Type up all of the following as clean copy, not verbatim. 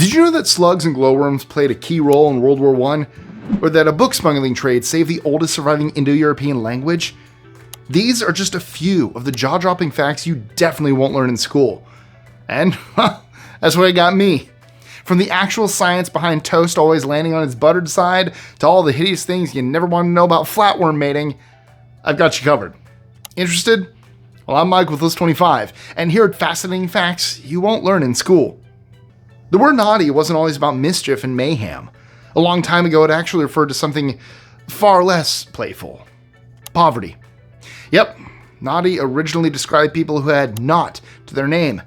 Did you know that slugs and glowworms played a key role in World War I? Or that a book smuggling trade saved the oldest surviving Indo-European language? These are just a few of the jaw-dropping facts you definitely won't learn in school. And, that's what got me. From the actual science behind toast always landing on its buttered side, to all the hideous things you never want to know about flatworm mating, I've got you covered. Interested? Well, I'm Mike with List25, and here are fascinating facts you won't learn in school. The word naughty wasn't always about mischief and mayhem. A long time ago, it actually referred to something far less playful. Poverty. Yep, naughty originally described people who had naught to their name.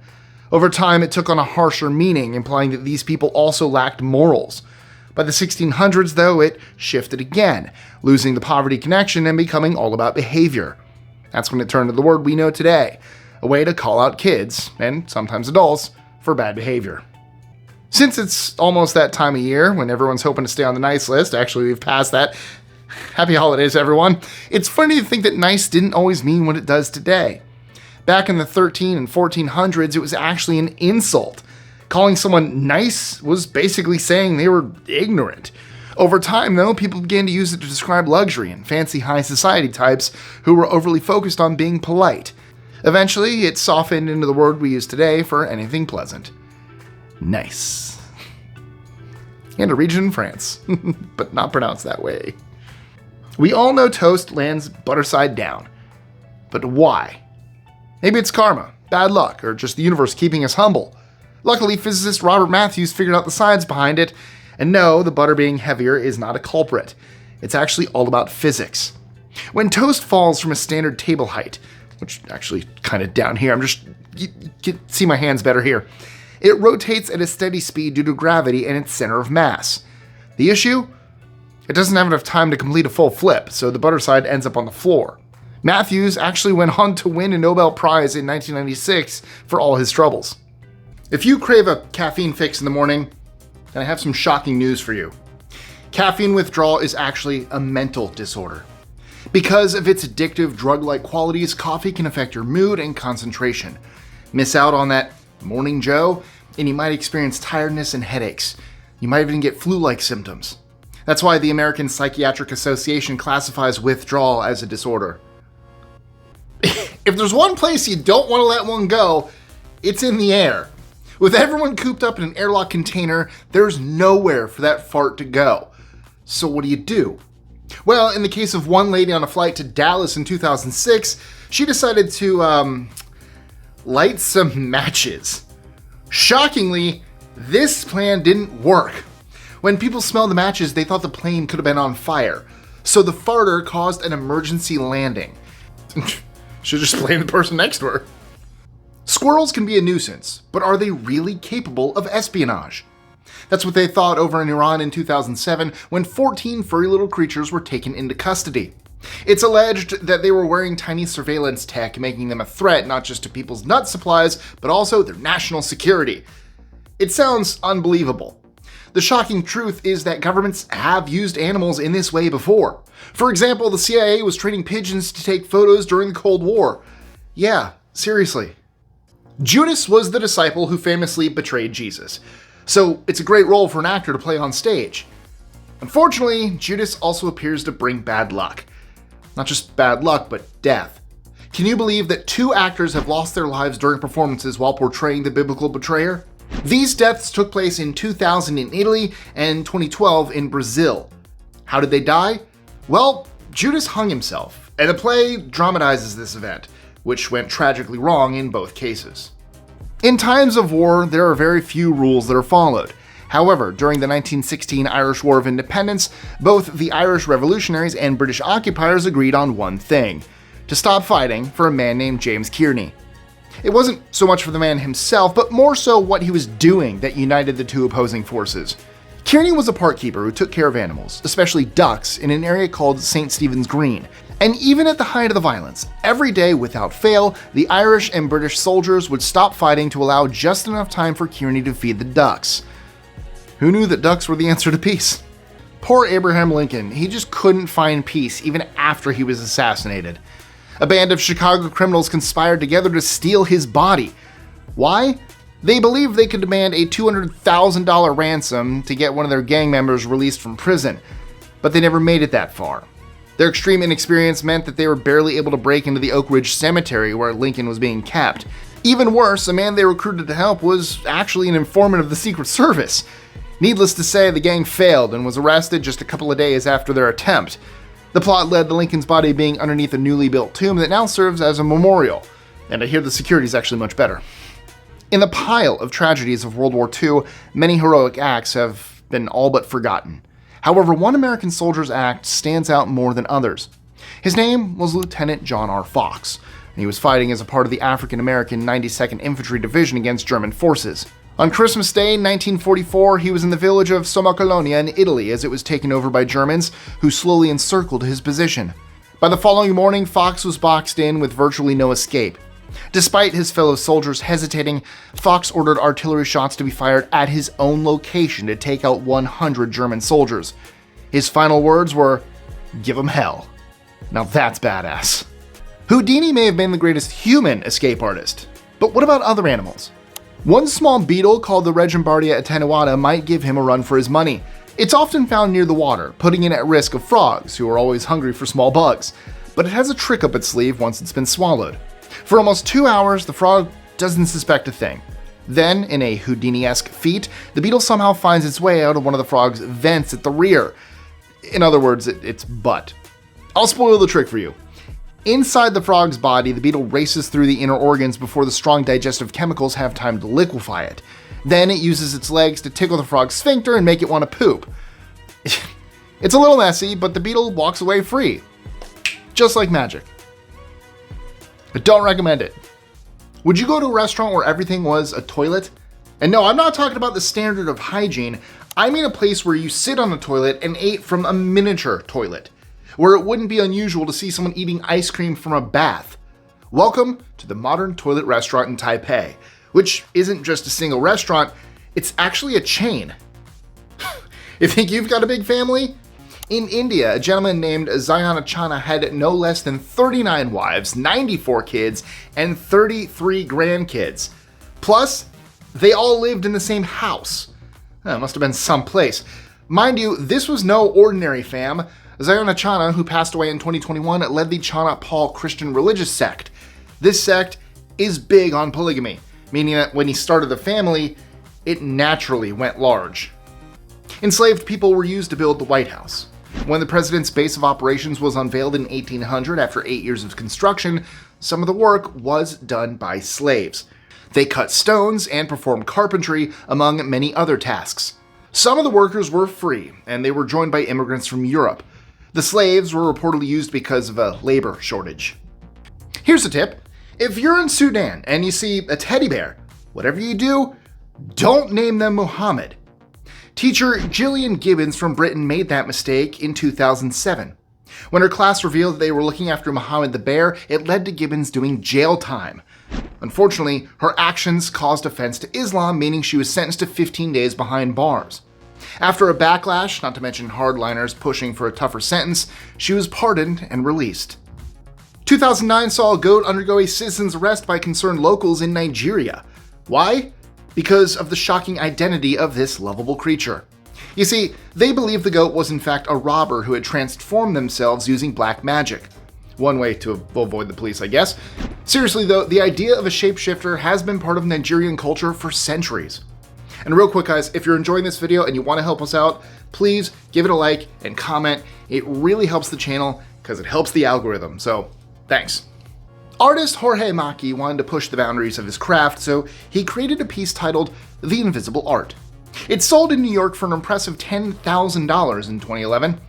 Over time, it took on a harsher meaning, implying that these people also lacked morals. By the 1600s, though, it shifted again, losing the poverty connection and becoming all about behavior. That's when it turned to the word we know today, a way to call out kids, and sometimes adults, for bad behavior. Since it's almost that time of year when everyone's hoping to stay on the nice list, actually we've passed that. Happy holidays, everyone. It's funny to think that nice didn't always mean what it does today. Back in the 1300s and 1400s, it was actually an insult. Calling someone nice was basically saying they were ignorant. Over time, though, people began to use it to describe luxury and fancy high society types who were overly focused on being polite. Eventually, it softened into the word we use today for anything pleasant. Nice. And a region in France, but not pronounced that way. We all know toast lands butter side down. But why? Maybe it's karma, bad luck, or just the universe keeping us humble. Luckily, physicist Robert Matthews figured out the science behind it, and no, the butter being heavier is not a culprit. It's actually all about physics. When toast falls from a standard table height, which actually kind of down here, you can see my hands better here. It rotates at a steady speed due to gravity and its center of mass. The issue? It doesn't have enough time to complete a full flip, so the butter side ends up on the floor. Matthews actually went on to win a Nobel Prize in 1996 for all his troubles. If you crave a caffeine fix in the morning, then I have some shocking news for you. Caffeine withdrawal is actually a mental disorder. Because of its addictive drug-like qualities, coffee can affect your mood and concentration. Miss out on that morning Joe, and you might experience tiredness and headaches. You might even get flu-like symptoms. That's why the American Psychiatric Association classifies withdrawal as a disorder. If there's one place you don't want to let one go, it's in the air. With everyone cooped up in an airlock container, there's nowhere for that fart to go. So what do? Well, in the case of one lady on a flight to Dallas in 2006, she decided to, light some matches. Shockingly, this plan didn't work. When people smelled the matches, they thought the plane could have been on fire. So the farter caused an emergency landing. Should just blame the person next to her. Squirrels can be a nuisance, but are they really capable of espionage? That's what they thought over in Iran in 2007 when 14 furry little creatures were taken into custody. It's alleged that they were wearing tiny surveillance tech, making them a threat not just to people's nut supplies, but also their national security. It sounds unbelievable. The shocking truth is that governments have used animals in this way before. For example, the CIA was training pigeons to take photos during the Cold War. Yeah, seriously. Judas was the disciple who famously betrayed Jesus. So it's a great role for an actor to play on stage. Unfortunately, Judas also appears to bring bad luck. Not just bad luck, but death. Can you believe that 2 actors have lost their lives during performances while portraying the biblical betrayer? These deaths took place in 2000 in Italy and 2012 in Brazil. How did they die? Well, Judas hung himself, and the play dramatizes this event, which went tragically wrong in both cases. In times of war, there are very few rules that are followed. However, during the 1916 Irish War of Independence, both the Irish revolutionaries and British occupiers agreed on one thing: to stop fighting for a man named James Kearney. It wasn't so much for the man himself, but more so what he was doing that united the two opposing forces. Kearney was a park keeper who took care of animals, especially ducks, in an area called St. Stephen's Green. And even at the height of the violence, every day without fail, the Irish and British soldiers would stop fighting to allow just enough time for Kearney to feed the ducks. Who knew that ducks were the answer to peace? Poor Abraham Lincoln, he just couldn't find peace even after he was assassinated. A band of Chicago criminals conspired together to steal his body. Why? They believed they could demand a $200,000 ransom to get one of their gang members released from prison, but they never made it that far. Their extreme inexperience meant that they were barely able to break into the Oak Ridge Cemetery where Lincoln was being kept. Even worse, a man they recruited to help was actually an informant of the Secret Service. Needless to say, the gang failed and was arrested just a couple of days after their attempt. The plot led to Lincoln's body being underneath a newly built tomb that now serves as a memorial, and I hear the security is actually much better. In the pile of tragedies of World War II, many heroic acts have been all but forgotten. However, one American soldier's act stands out more than others. His name was Lieutenant John R. Fox, and he was fighting as a part of the African-American 92nd Infantry Division against German forces. On Christmas Day, 1944, he was in the village of Somacolonia in Italy as it was taken over by Germans, who slowly encircled his position. By the following morning, Fox was boxed in with virtually no escape. Despite his fellow soldiers hesitating, Fox ordered artillery shots to be fired at his own location to take out 100 German soldiers. His final words were, "Give 'em hell." Now that's badass. Houdini may have been the greatest human escape artist, but what about other animals? One small beetle called the Regembardia attenuata might give him a run for his money. It's often found near the water, putting it at risk of frogs, who are always hungry for small bugs. But it has a trick up its sleeve once it's been swallowed. For almost 2 hours, the frog doesn't suspect a thing. Then, in a Houdini-esque feat, the beetle somehow finds its way out of one of the frog's vents at the rear. In other words, its butt. I'll spoil the trick for you. Inside the frog's body, the beetle races through the inner organs before the strong digestive chemicals have time to liquefy it. Then it uses its legs to tickle the frog's sphincter and make it want to poop. It's a little messy, but the beetle walks away free. Just like magic. I don't recommend it. Would you go to a restaurant where everything was a toilet? And no, I'm not talking about the standard of hygiene. I mean a place where you sit on a toilet and ate from a miniature toilet, where it wouldn't be unusual to see someone eating ice cream from a bath. Welcome to the Modern Toilet Restaurant in Taipei, which isn't just a single restaurant, it's actually a chain. You think you've got a big family? In India, a gentleman named Zayanachana had no less than 39 wives, 94 kids, and 33 grandkids. Plus, they all lived in the same house. It must have been someplace. Mind you, this was no ordinary fam. Zayanachana, who passed away in 2021, led the Chanat Pal Christian religious sect. This sect is big on polygamy, meaning that when he started the family, it naturally went large. Enslaved people were used to build the White House. When the president's base of operations was unveiled in 1800 after 8 years of construction, some of the work was done by slaves. They cut stones and performed carpentry, among many other tasks. Some of the workers were free, and they were joined by immigrants from Europe. The slaves were reportedly used because of a labor shortage. Here's a tip. If you're in Sudan and you see a teddy bear, whatever you do, don't name them Muhammad. Teacher Gillian Gibbons from Britain made that mistake in 2007. When her class revealed that they were looking after Muhammad the bear, it led to Gibbons doing jail time. Unfortunately, her actions caused offense to Islam, meaning she was sentenced to 15 days behind bars. After a backlash, not to mention hardliners pushing for a tougher sentence, she was pardoned and released. 2009 saw a goat undergo a citizen's arrest by concerned locals in Nigeria. Why? Because of the shocking identity of this lovable creature. You see, they believed the goat was in fact a robber who had transformed themselves using black magic. One way to avoid the police, I guess. Seriously though, the idea of a shapeshifter has been part of Nigerian culture for centuries. And real quick guys, if you're enjoying this video and you want to help us out, please give it a like and comment. It really helps the channel because it helps the algorithm, so thanks. Artist Jorge Maki wanted to push the boundaries of his craft, so he created a piece titled The Invisible Art. It sold in New York for an impressive $10,000 in 2011.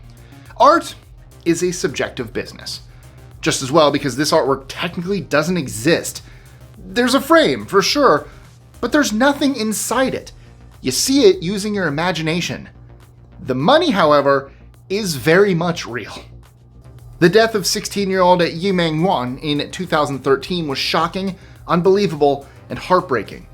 Art is a subjective business. Just as well because this artwork technically doesn't exist. There's a frame, for sure, but there's nothing inside it. You see it using your imagination. The money, however, is very much real. The death of 16-year-old Yimeng Wan in 2013 was shocking, unbelievable, and heartbreaking.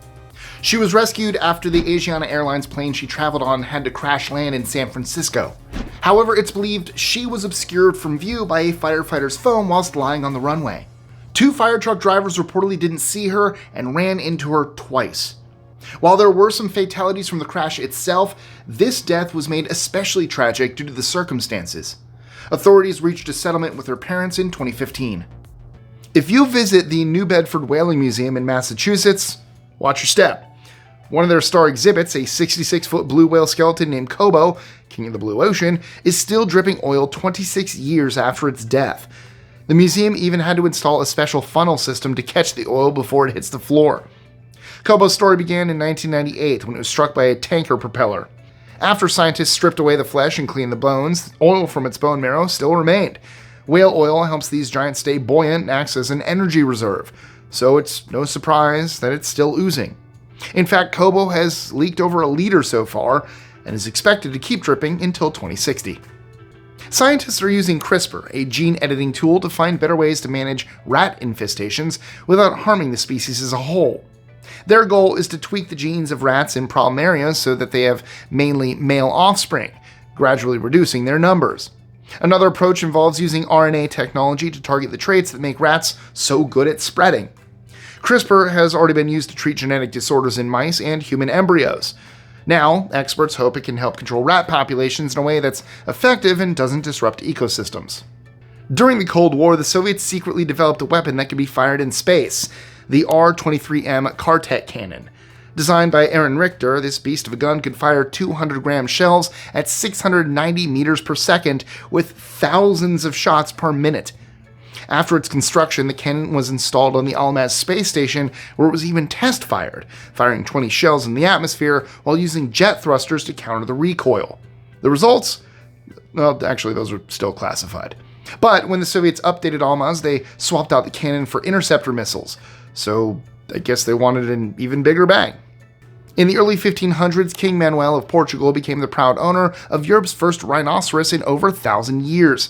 She was rescued after the Asiana Airlines plane she traveled on had to crash land in San Francisco. However, it's believed she was obscured from view by a firefighter's phone whilst lying on the runway. 2 fire truck drivers reportedly didn't see her and ran into her twice. While there were some fatalities from the crash itself, this death was made especially tragic due to the circumstances. Authorities reached a settlement with her parents in 2015. If you visit the New Bedford Whaling Museum in Massachusetts, watch your step. One of their star exhibits, a 66-foot blue whale skeleton named Kobo, King of the Blue Ocean, is still dripping oil 26 years after its death. The museum even had to install a special funnel system to catch the oil before it hits the floor. Kobo's story began in 1998 when it was struck by a tanker propeller. After scientists stripped away the flesh and cleaned the bones, oil from its bone marrow still remained. Whale oil helps these giants stay buoyant and acts as an energy reserve, so it's no surprise that it's still oozing. In fact, Kobo has leaked over a liter so far and is expected to keep dripping until 2060. Scientists are using CRISPR, a gene editing tool, to find better ways to manage rat infestations without harming the species as a whole. Their goal is to tweak the genes of rats in problem areas so that they have mainly male offspring, gradually reducing their numbers. Another approach involves using RNA technology to target the traits that make rats so good at spreading. CRISPR has already been used to treat genetic disorders in mice and human embryos. Now, experts hope it can help control rat populations in a way that's effective and doesn't disrupt ecosystems. During the Cold War, the Soviets secretly developed a weapon that could be fired in space, the R-23M Kartek cannon. Designed by Aaron Richter, this beast of a gun could fire 200-gram shells at 690 meters per second with thousands of shots per minute. After its construction, the cannon was installed on the Almaz space station, where it was even test-fired, firing 20 shells in the atmosphere while using jet thrusters to counter the recoil. The results? Well, actually, those are still classified. But when the Soviets updated Almaz, they swapped out the cannon for interceptor missiles, so I guess they wanted an even bigger bang. In the early 1500s, King Manuel of Portugal became the proud owner of Europe's first rhinoceros in over 1,000 years.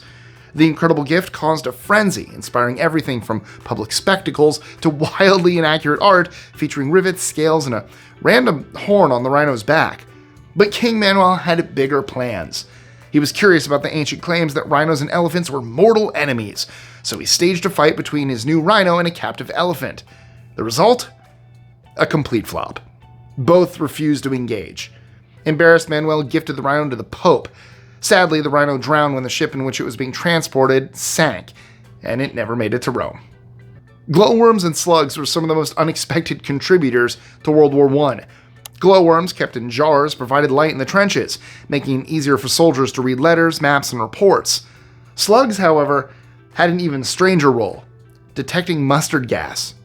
The incredible gift caused a frenzy, inspiring everything from public spectacles to wildly inaccurate art featuring rivets, scales, and a random horn on the rhino's back. But King Manuel had bigger plans. He was curious about the ancient claims that rhinos and elephants were mortal enemies, so he staged a fight between his new rhino and a captive elephant. The result? A complete flop. Both refused to engage. Embarrassed, Manuel gifted the rhino to the Pope. Sadly, the rhino drowned when the ship in which it was being transported sank, and it never made it to Rome. Glowworms and slugs were some of the most unexpected contributors to World War I. Glowworms, kept in jars, provided light in the trenches, making it easier for soldiers to read letters, maps, and reports. Slugs, however, had an even stranger role, detecting mustard gas.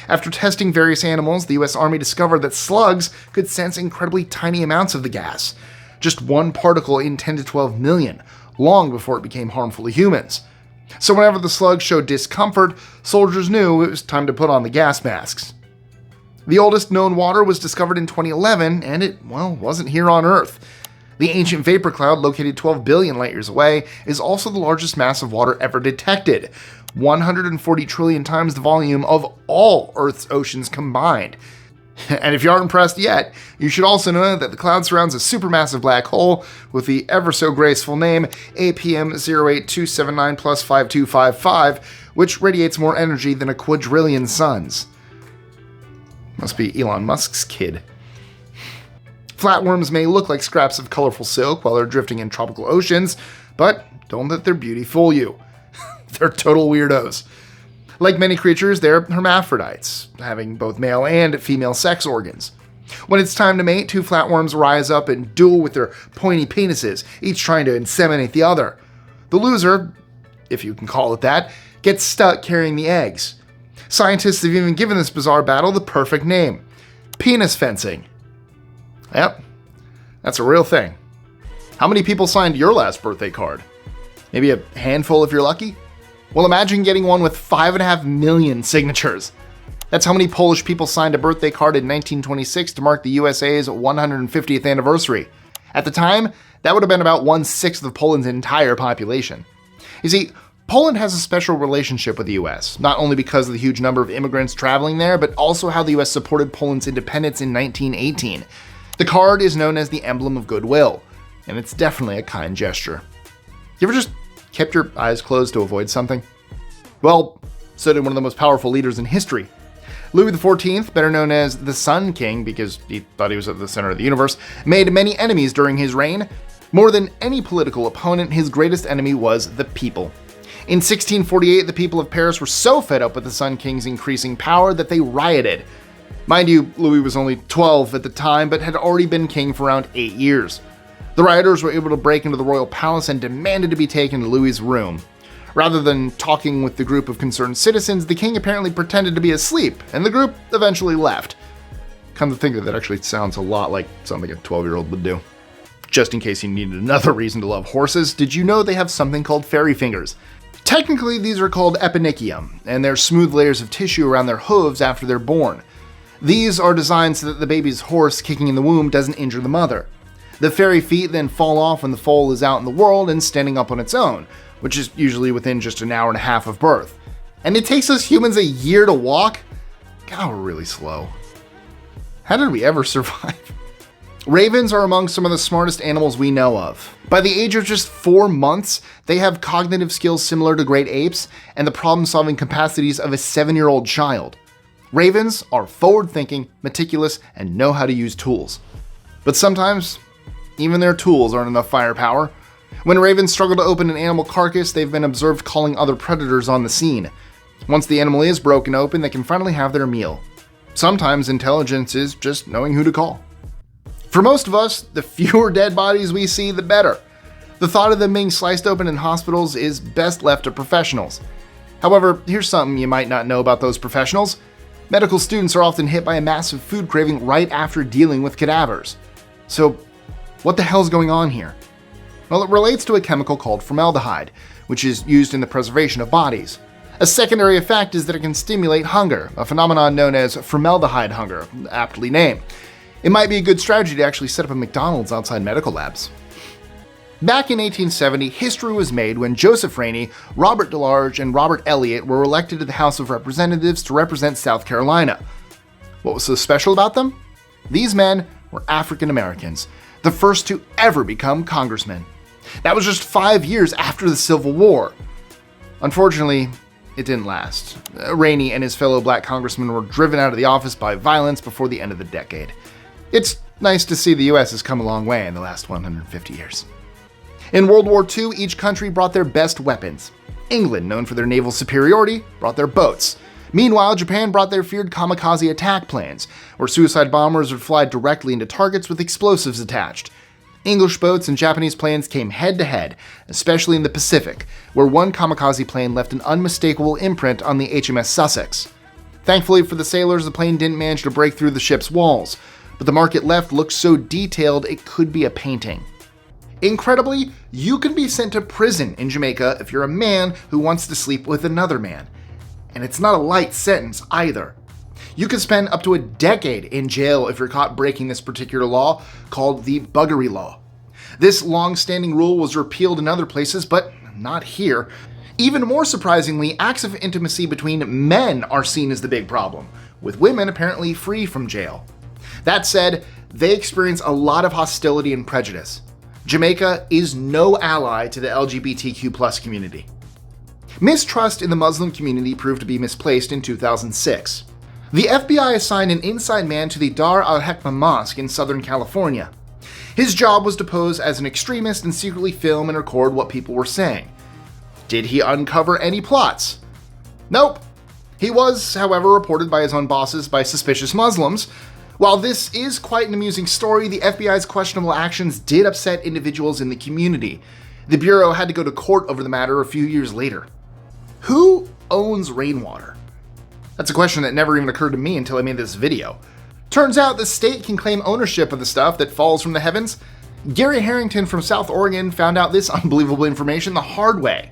After testing various animals, the US Army discovered that slugs could sense incredibly tiny amounts of the gas, just one particle in 10 to 12 million, long before it became harmful to humans. So whenever the slugs showed discomfort, soldiers knew it was time to put on the gas masks. The oldest known water was discovered in 2011, and it, wasn't here on Earth. The ancient vapor cloud, located 12 billion light years away, is also the largest mass of water ever detected, 140 trillion times the volume of all Earth's oceans combined. And if you aren't impressed yet, you should also know that the cloud surrounds a supermassive black hole with the ever-so-graceful name APM 08279 plus 5255, which radiates more energy than a quadrillion suns. Must be Elon Musk's kid. Flatworms may look like scraps of colorful silk while they're drifting in tropical oceans, but don't let their beauty fool you. They're total weirdos. Like many creatures, they're hermaphrodites, having both male and female sex organs. When it's time to mate, two flatworms rise up and duel with their pointy penises, each trying to inseminate the other. The loser, if you can call it that, gets stuck carrying the eggs. Scientists have even given this bizarre battle the perfect name: penis fencing. Yep, that's a real thing. How many people signed your last birthday card? Maybe a handful if you're lucky? Well, imagine getting one with 5.5 million signatures. That's how many Polish people signed a birthday card in 1926 to mark the USA's 150th anniversary. At the time, that would have been about 1/6 of Poland's entire population. You see, Poland has a special relationship with the US, not only because of the huge number of immigrants traveling there, but also how the US supported Poland's independence in 1918. The card is known as the emblem of goodwill, and it's definitely a kind gesture. You ever just kept your eyes closed to avoid something? Well, so did one of the most powerful leaders in history. Louis XIV, better known as the Sun King because he thought he was at the center of the universe, made many enemies during his reign. More than any political opponent, his greatest enemy was the people. In 1648, the people of Paris were so fed up with the Sun King's increasing power that they rioted. Mind you, Louis was only 12 at the time, but had already been king for around 8 years. The rioters were able to break into the royal palace and demanded to be taken to Louis's room. Rather than talking with the group of concerned citizens, the king apparently pretended to be asleep, and the group eventually left. Come to think of it, that actually sounds a lot like something a 12-year-old would do. Just in case you needed another reason to love horses, did you know they have something called fairy fingers? Technically, these are called eponychium, and they're smooth layers of tissue around their hooves after they're born. These are designed so that the baby's horse kicking in the womb doesn't injure the mother. The fairy feet then fall off when the foal is out in the world and standing up on its own, which is usually within just an hour and a half of birth. And it takes us humans a year to walk? God, we're really slow. How did we ever survive? Ravens are among some of the smartest animals we know of. By the age of just 4 months, they have cognitive skills similar to great apes and the problem-solving capacities of a 7-year-old child. Ravens are forward-thinking, meticulous, and know how to use tools. But sometimes, even their tools aren't enough firepower. When ravens struggle to open an animal carcass, they've been observed calling other predators on the scene. Once the animal is broken open, they can finally have their meal. Sometimes intelligence is just knowing who to call. For most of us, the fewer dead bodies we see, the better. The thought of them being sliced open in hospitals is best left to professionals. However, here's something you might not know about those professionals. Medical students are often hit by a massive food craving right after dealing with cadavers. So, what the hell's going on here? Well, it relates to a chemical called formaldehyde, which is used in the preservation of bodies. A secondary effect is that it can stimulate hunger, a phenomenon known as formaldehyde hunger, aptly named. It might be a good strategy to actually set up a McDonald's outside medical labs. Back in 1870, history was made when Joseph Rainey, Robert DeLarge, and Robert Elliott were elected to the House of Representatives to represent South Carolina. What was so special about them? These men were African Americans, the first to ever become congressmen. That was just 5 years after the Civil War. Unfortunately, it didn't last. Rainey and his fellow black congressmen were driven out of the office by violence before the end of the decade. It's nice to see the US has come a long way in the last 150 years. In World War II, each country brought their best weapons. England, known for their naval superiority, brought their boats. Meanwhile, Japan brought their feared kamikaze attack planes, where suicide bombers would fly directly into targets with explosives attached. English boats and Japanese planes came head-to-head, especially in the Pacific, where one kamikaze plane left an unmistakable imprint on the HMS Sussex. Thankfully for the sailors, the plane didn't manage to break through the ship's walls, but the mark it left looked so detailed it could be a painting. Incredibly, you can be sent to prison in Jamaica if you're a man who wants to sleep with another man. And it's not a light sentence either. You could spend up to a decade in jail if you're caught breaking this particular law, called the Buggery Law. This long-standing rule was repealed in other places, but not here. Even more surprisingly, acts of intimacy between men are seen as the big problem, with women apparently free from jail. That said, they experience a lot of hostility and prejudice. Jamaica is no ally to the LGBTQ+ community. Mistrust in the Muslim community proved to be misplaced in 2006. The FBI assigned an inside man to the Dar al-Hekma Mosque in Southern California. His job was to pose as an extremist and secretly film and record what people were saying. Did he uncover any plots? Nope. He was, however, reported by his own bosses by suspicious Muslims. While this is quite an amusing story, the FBI's questionable actions did upset individuals in the community. The Bureau had to go to court over the matter a few years later. Who owns rainwater? That's a question that never even occurred to me until I made this video. Turns out the state can claim ownership of the stuff that falls from the heavens. Gary Harrington from South Oregon found out this unbelievable information the hard way.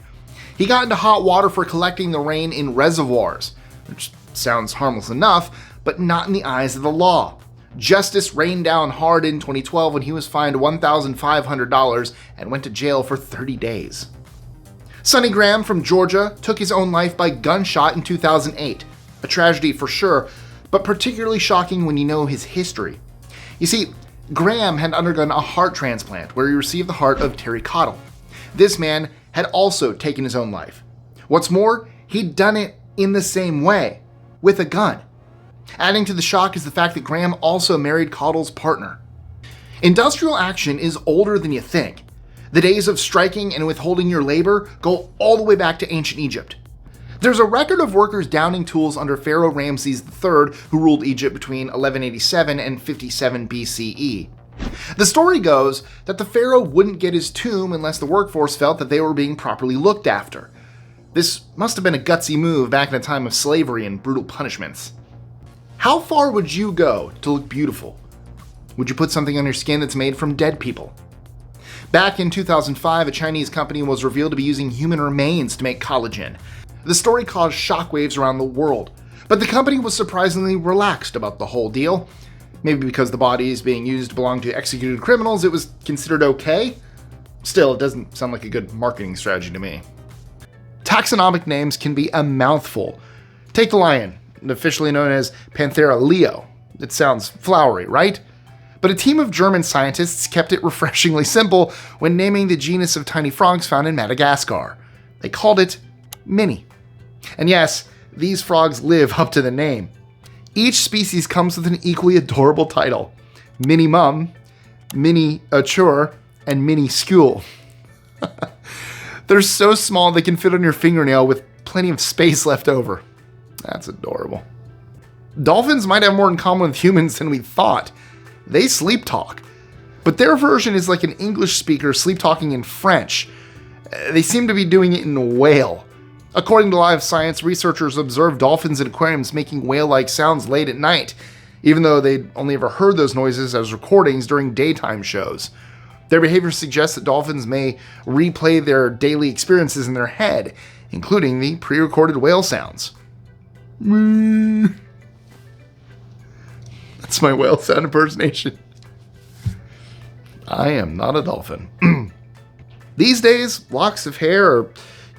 He got into hot water for collecting the rain in reservoirs, which sounds harmless enough, but not in the eyes of the law. Justice rained down hard in 2012 when he was fined $1,500 and went to jail for 30 days. Sonny Graham from Georgia took his own life by gunshot in 2008. A tragedy for sure, but particularly shocking when you know his history. You see, Graham had undergone a heart transplant where he received the heart of Terry Cottle. This man had also taken his own life. What's more, he'd done it in the same way, with a gun. Adding to the shock is the fact that Graham also married Caudle's partner. Industrial action is older than you think. The days of striking and withholding your labor go all the way back to ancient Egypt. There's a record of workers downing tools under Pharaoh Ramses III, who ruled Egypt between 1187 and 57 BCE. The story goes that the pharaoh wouldn't get his tomb unless the workforce felt that they were being properly looked after. This must have been a gutsy move back in a time of slavery and brutal punishments. How far would you go to look beautiful? Would you put something on your skin that's made from dead people? Back in 2005, a Chinese company was revealed to be using human remains to make collagen. The story caused shockwaves around the world, but the company was surprisingly relaxed about the whole deal. Maybe because the bodies being used belonged to executed criminals, it was considered okay? Still, it doesn't sound like a good marketing strategy to me. Taxonomic names can be a mouthful. Take the lion, officially known as Panthera leo. It sounds flowery, right? But a team of German scientists kept it refreshingly simple when naming the genus of tiny frogs found in Madagascar. They called it Minnie. And yes, these frogs live up to the name. Each species comes with an equally adorable title: Minnie Mum, Minnie Ature, and Minnie Skule. They're so small they can fit on your fingernail with plenty of space left over. That's adorable. Dolphins might have more in common with humans than we thought. They sleep talk, but their version is like an English speaker sleep talking in French. They seem to be doing it in whale. According to Live Science, researchers observed dolphins in aquariums making whale-like sounds late at night, even though they'd only ever heard those noises as recordings during daytime shows. Their behavior suggests that dolphins may replay their daily experiences in their head, including the pre-recorded whale sounds. That's my whale sound impersonation. I am not a dolphin. These days, locks of hair are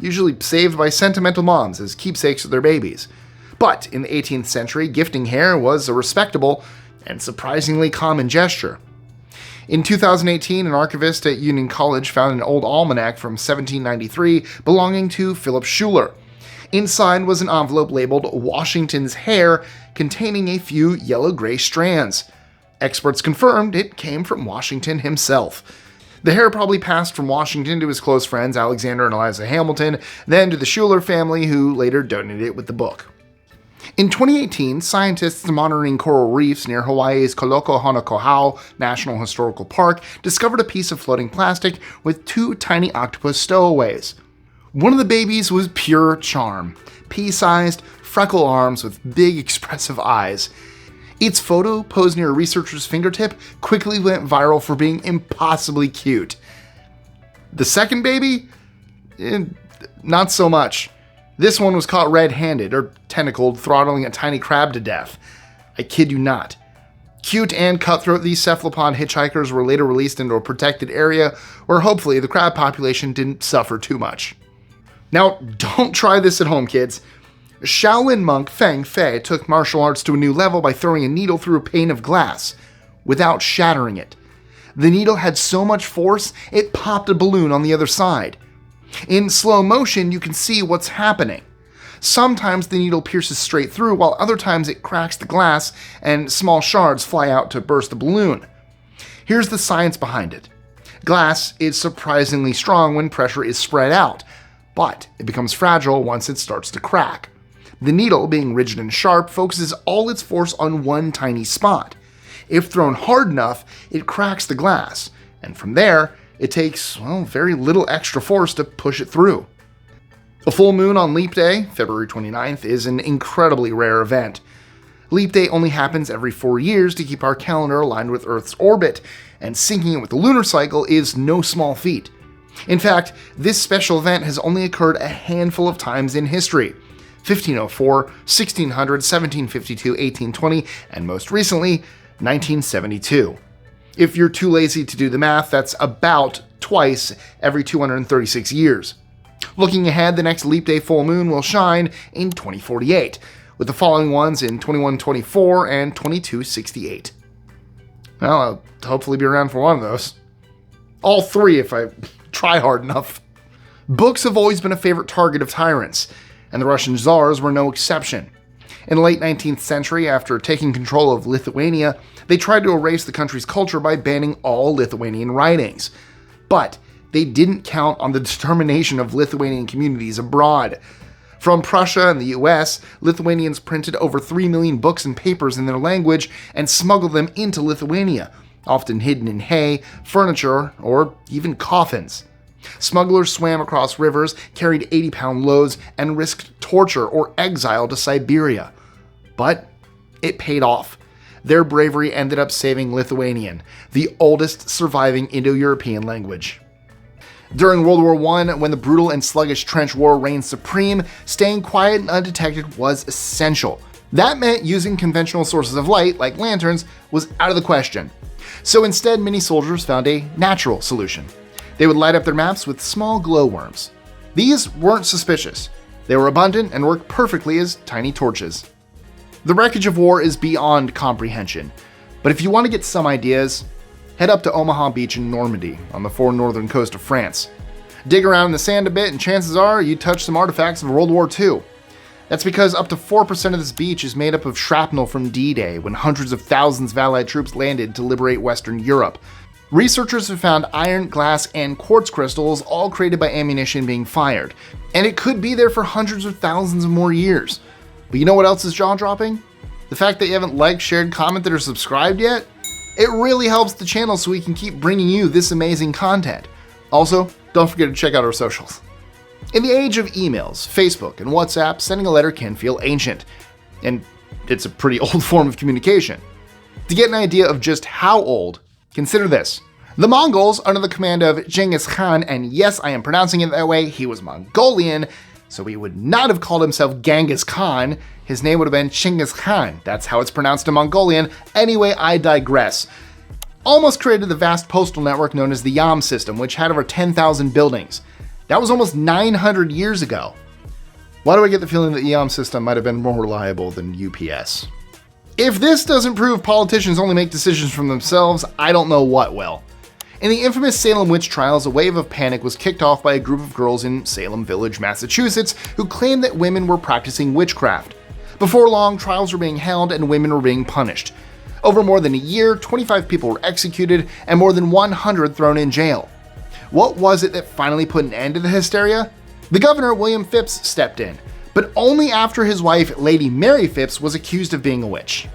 usually saved by sentimental moms as keepsakes of their babies. But in the 18th century, gifting hair was a respectable and surprisingly common gesture. In 2018, an archivist at Union College found an old almanac from 1793 belonging to Philip Schuyler. Inside was an envelope labeled Washington's hair, containing a few yellow-gray strands. Experts confirmed it came from Washington himself. The hair probably passed from Washington to his close friends Alexander and Eliza Hamilton, then to the Schuyler family, who later donated it with the book. In 2018, scientists monitoring coral reefs near Hawaii's Kolokohonokauhau National Historical Park discovered a piece of floating plastic with two tiny octopus stowaways. One of the babies was pure charm, pea-sized, freckle arms with big expressive eyes. Its photo, posed near a researcher's fingertip, quickly went viral for being impossibly cute. The second baby? Not so much. This one was caught red-handed, or tentacled, throttling a tiny crab to death. I kid you not. Cute and cutthroat, these cephalopod hitchhikers were later released into a protected area where hopefully the crab population didn't suffer too much. Now, don't try this at home, kids. Shaolin monk Feng Fei took martial arts to a new level by throwing a needle through a pane of glass, without shattering it. The needle had so much force, it popped a balloon on the other side. In slow motion, you can see what's happening. Sometimes the needle pierces straight through, while other times it cracks the glass and small shards fly out to burst the balloon. Here's the science behind it. Glass is surprisingly strong when pressure is spread out, but it becomes fragile once it starts to crack. The needle, being rigid and sharp, focuses all its force on one tiny spot. If thrown hard enough, it cracks the glass, and from there, it takes, very little extra force to push it through. A full moon on Leap Day, February 29th, is an incredibly rare event. Leap Day only happens every 4 years to keep our calendar aligned with Earth's orbit, and syncing it with the lunar cycle is no small feat. In fact, this special event has only occurred a handful of times in history: 1504, 1600, 1752, 1820, and most recently, 1972. If you're too lazy to do the math, that's about twice every 236 years. Looking ahead, the next Leap Day full moon will shine in 2048, with the following ones in 2124 and 2268. Well, I'll hopefully be around for one of those. All three if I try hard enough. Books have always been a favorite target of tyrants, and the Russian czars were no exception. In the late 19th century, after taking control of Lithuania, they tried to erase the country's culture by banning all Lithuanian writings. But they didn't count on the determination of Lithuanian communities abroad. From Prussia and the US, Lithuanians printed over 3 million books and papers in their language and smuggled them into Lithuania, often hidden in hay, furniture, or even coffins. Smugglers swam across rivers, carried 80-pound loads, and risked torture or exile to Siberia. But it paid off. Their bravery ended up saving Lithuanian, the oldest surviving Indo-European language. During World War I, when the brutal and sluggish trench war reigned supreme, staying quiet and undetected was essential. That meant using conventional sources of light, like lanterns, was out of the question. So instead, many soldiers found a natural solution. They would light up their maps with small glowworms. These weren't suspicious. They were abundant and worked perfectly as tiny torches. The wreckage of war is beyond comprehension, but if you want to get some ideas, head up to Omaha Beach in Normandy on the far northern coast of France. Dig around in the sand a bit and chances are you touch some artifacts of World War II. That's because up to 4% of this beach is made up of shrapnel from D-Day, when hundreds of thousands of Allied troops landed to liberate Western Europe. Researchers have found iron, glass, and quartz crystals, all created by ammunition being fired, and it could be there for hundreds of thousands of more years. But you know what else is jaw-dropping? The fact that you haven't liked, shared, commented, or subscribed yet? It really helps the channel so we can keep bringing you this amazing content. Also, don't forget to check out our socials. In the age of emails, Facebook, and WhatsApp, sending a letter can feel ancient, and it's a pretty old form of communication. To get an idea of just how old, consider this. The Mongols, under the command of Genghis Khan, and yes, I am pronouncing it that way, he was Mongolian, so he would not have called himself Genghis Khan. His name would have been Chinggis Khan. That's how it's pronounced in Mongolian. Anyway, I digress. Almost created the vast postal network known as the Yam system, which had over 10,000 buildings. That was almost 900 years ago. Why do I get the feeling that the Yam system might have been more reliable than UPS? If this doesn't prove politicians only make decisions from themselves, I don't know what will. In the infamous Salem witch trials, a wave of panic was kicked off by a group of girls in Salem Village, Massachusetts, who claimed that women were practicing witchcraft. Before long, trials were being held and women were being punished. Over more than a year, 25 people were executed and more than 100 thrown in jail. What was it that finally put an end to the hysteria? The governor, William Phips, stepped in, but only after his wife, Lady Mary Phips, was accused of being a witch.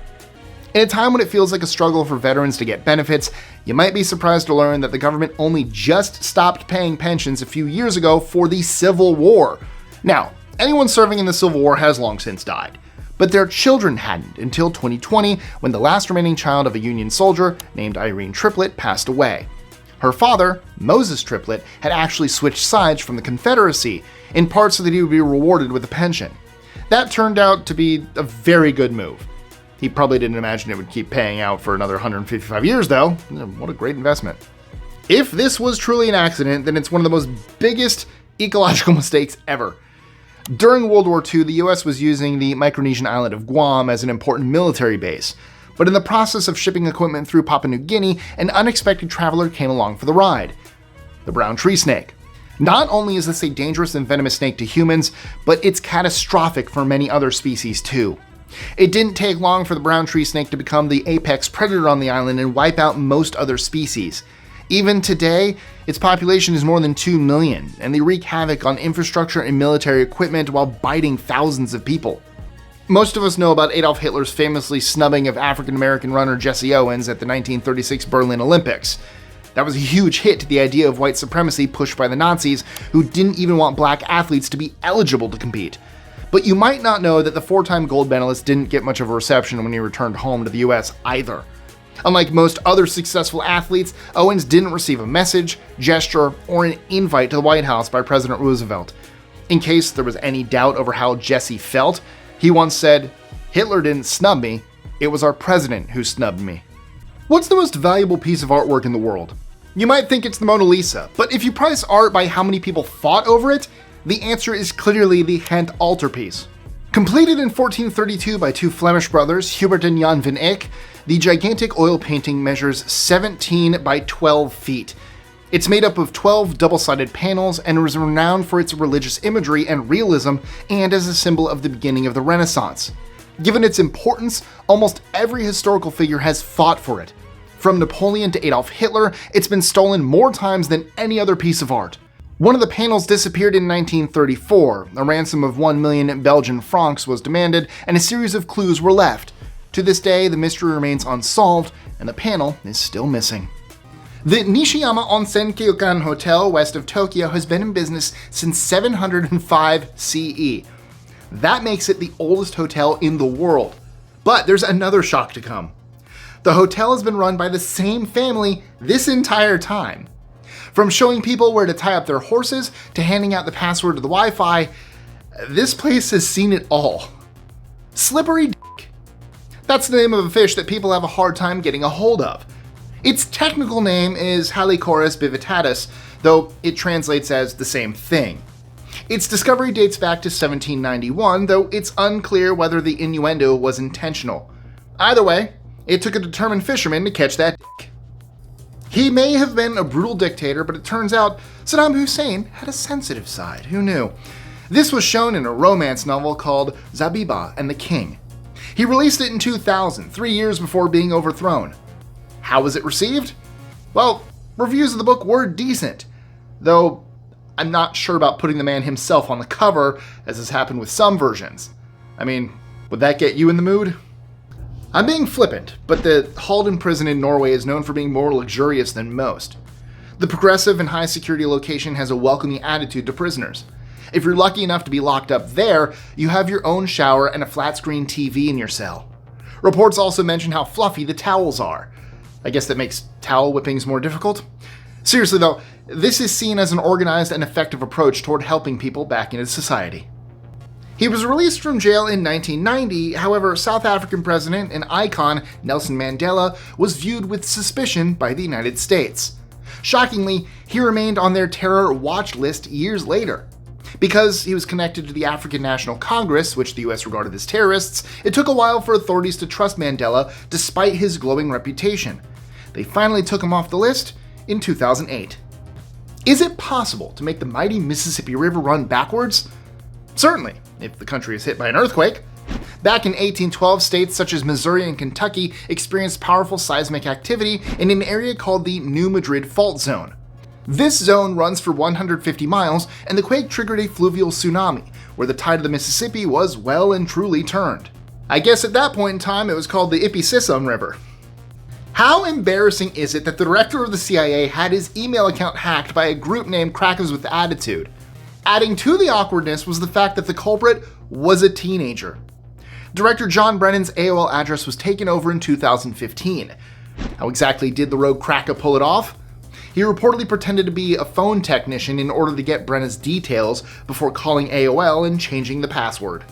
In a time when it feels like a struggle for veterans to get benefits, you might be surprised to learn that the government only just stopped paying pensions a few years ago for the Civil War. Now, anyone serving in the Civil War has long since died, but their children hadn't until 2020, when the last remaining child of a Union soldier named Irene Triplett passed away. Her father, Moses Triplett, had actually switched sides from the Confederacy, in part so that he would be rewarded with a pension. That turned out to be a very good move. He probably didn't imagine it would keep paying out for another 155 years, though. What a great investment. If this was truly an accident, then it's one of the most biggest ecological mistakes ever. During World War II, the US was using the Micronesian island of Guam as an important military base. But in the process of shipping equipment through Papua New Guinea, an unexpected traveler came along for the ride. The brown tree snake. Not only is this a dangerous and venomous snake to humans, but it's catastrophic for many other species too. It didn't take long for the brown tree snake to become the apex predator on the island and wipe out most other species. Even today, its population is more than 2 million, and they wreak havoc on infrastructure and military equipment while biting thousands of people. Most of us know about Adolf Hitler's famously snubbing of African-American runner Jesse Owens at the 1936 Berlin Olympics. That was a huge hit to the idea of white supremacy pushed by the Nazis, who didn't even want black athletes to be eligible to compete. But you might not know that the 4-time gold medalist didn't get much of a reception when he returned home to the US either. Unlike most other successful athletes, Owens didn't receive a message, gesture, or an invite to the White House by President Roosevelt. In case there was any doubt over how Jesse felt, he once said, "Hitler didn't snub me, it was our president who snubbed me." What's the most valuable piece of artwork in the world? You might think it's the Mona Lisa, but if you price art by how many people fought over it, the answer is clearly the Ghent altarpiece. Completed in 1432 by two Flemish brothers, Hubert and Jan van Eyck, the gigantic oil painting measures 17 by 12 feet. It's made up of 12 double-sided panels and was renowned for its religious imagery and realism, and as a symbol of the beginning of the Renaissance. Given its importance, almost every historical figure has fought for it. From Napoleon to Adolf Hitler, it's been stolen more times than any other piece of art. One of the panels disappeared in 1934, a ransom of 1 million Belgian francs was demanded, and a series of clues were left. To this day, the mystery remains unsolved, and the panel is still missing. The Nishiyama Onsen Kyokan Hotel west of Tokyo has been in business since 705 CE. That makes it the oldest hotel in the world. But there's another shock to come. The hotel has been run by the same family this entire time. From showing people where to tie up their horses to handing out the password to the Wi-Fi, this place has seen it all. Slippery Dick. That's the name of a fish that people have a hard time getting a hold of. Its technical name is Halichoerus bivitatus, though it translates as the same thing. Its discovery dates back to 1791, though it's unclear whether the innuendo was intentional. Either way, it took a determined fisherman to catch that dick. He may have been a brutal dictator, but it turns out Saddam Hussein had a sensitive side. Who knew? This was shown in a romance novel called Zabiba and the King. He released it in 2000, 3 years before being overthrown. How was it received? Well, reviews of the book were decent, though I'm not sure about putting the man himself on the cover, as has happened with some versions. I mean, would that get you in the mood? I'm being flippant, but the Halden prison in Norway is known for being more luxurious than most. The progressive and high security location has a welcoming attitude to prisoners. If you're lucky enough to be locked up there, you have your own shower and a flat screen TV in your cell. Reports also mention how fluffy the towels are. I guess that makes towel whippings more difficult. Seriously though, this is seen as an organized and effective approach toward helping people back into society. He was released from jail in 1990, however, South African president and icon Nelson Mandela was viewed with suspicion by the United States. Shockingly, he remained on their terror watch list years later. Because he was connected to the African National Congress, which the US regarded as terrorists, it took a while for authorities to trust Mandela despite his glowing reputation. They finally took him off the list in 2008. Is it possible to make the mighty Mississippi River run backwards? Certainly, if the country is hit by an earthquake. Back in 1812, states such as Missouri and Kentucky experienced powerful seismic activity in an area called the New Madrid Fault Zone. This zone runs for 150 miles, and the quake triggered a fluvial tsunami, where the tide of the Mississippi was well and truly turned. I guess at that point in time it was called the Ippisisson River. How embarrassing is it that the director of the CIA had his email account hacked by a group named Crackers with Attitude? Adding to the awkwardness was the fact that the culprit was a teenager. Director John Brennan's AOL address was taken over in 2015. How exactly did the rogue cracker pull it off? He reportedly pretended to be a phone technician in order to get Brennan's details before calling AOL and changing the password.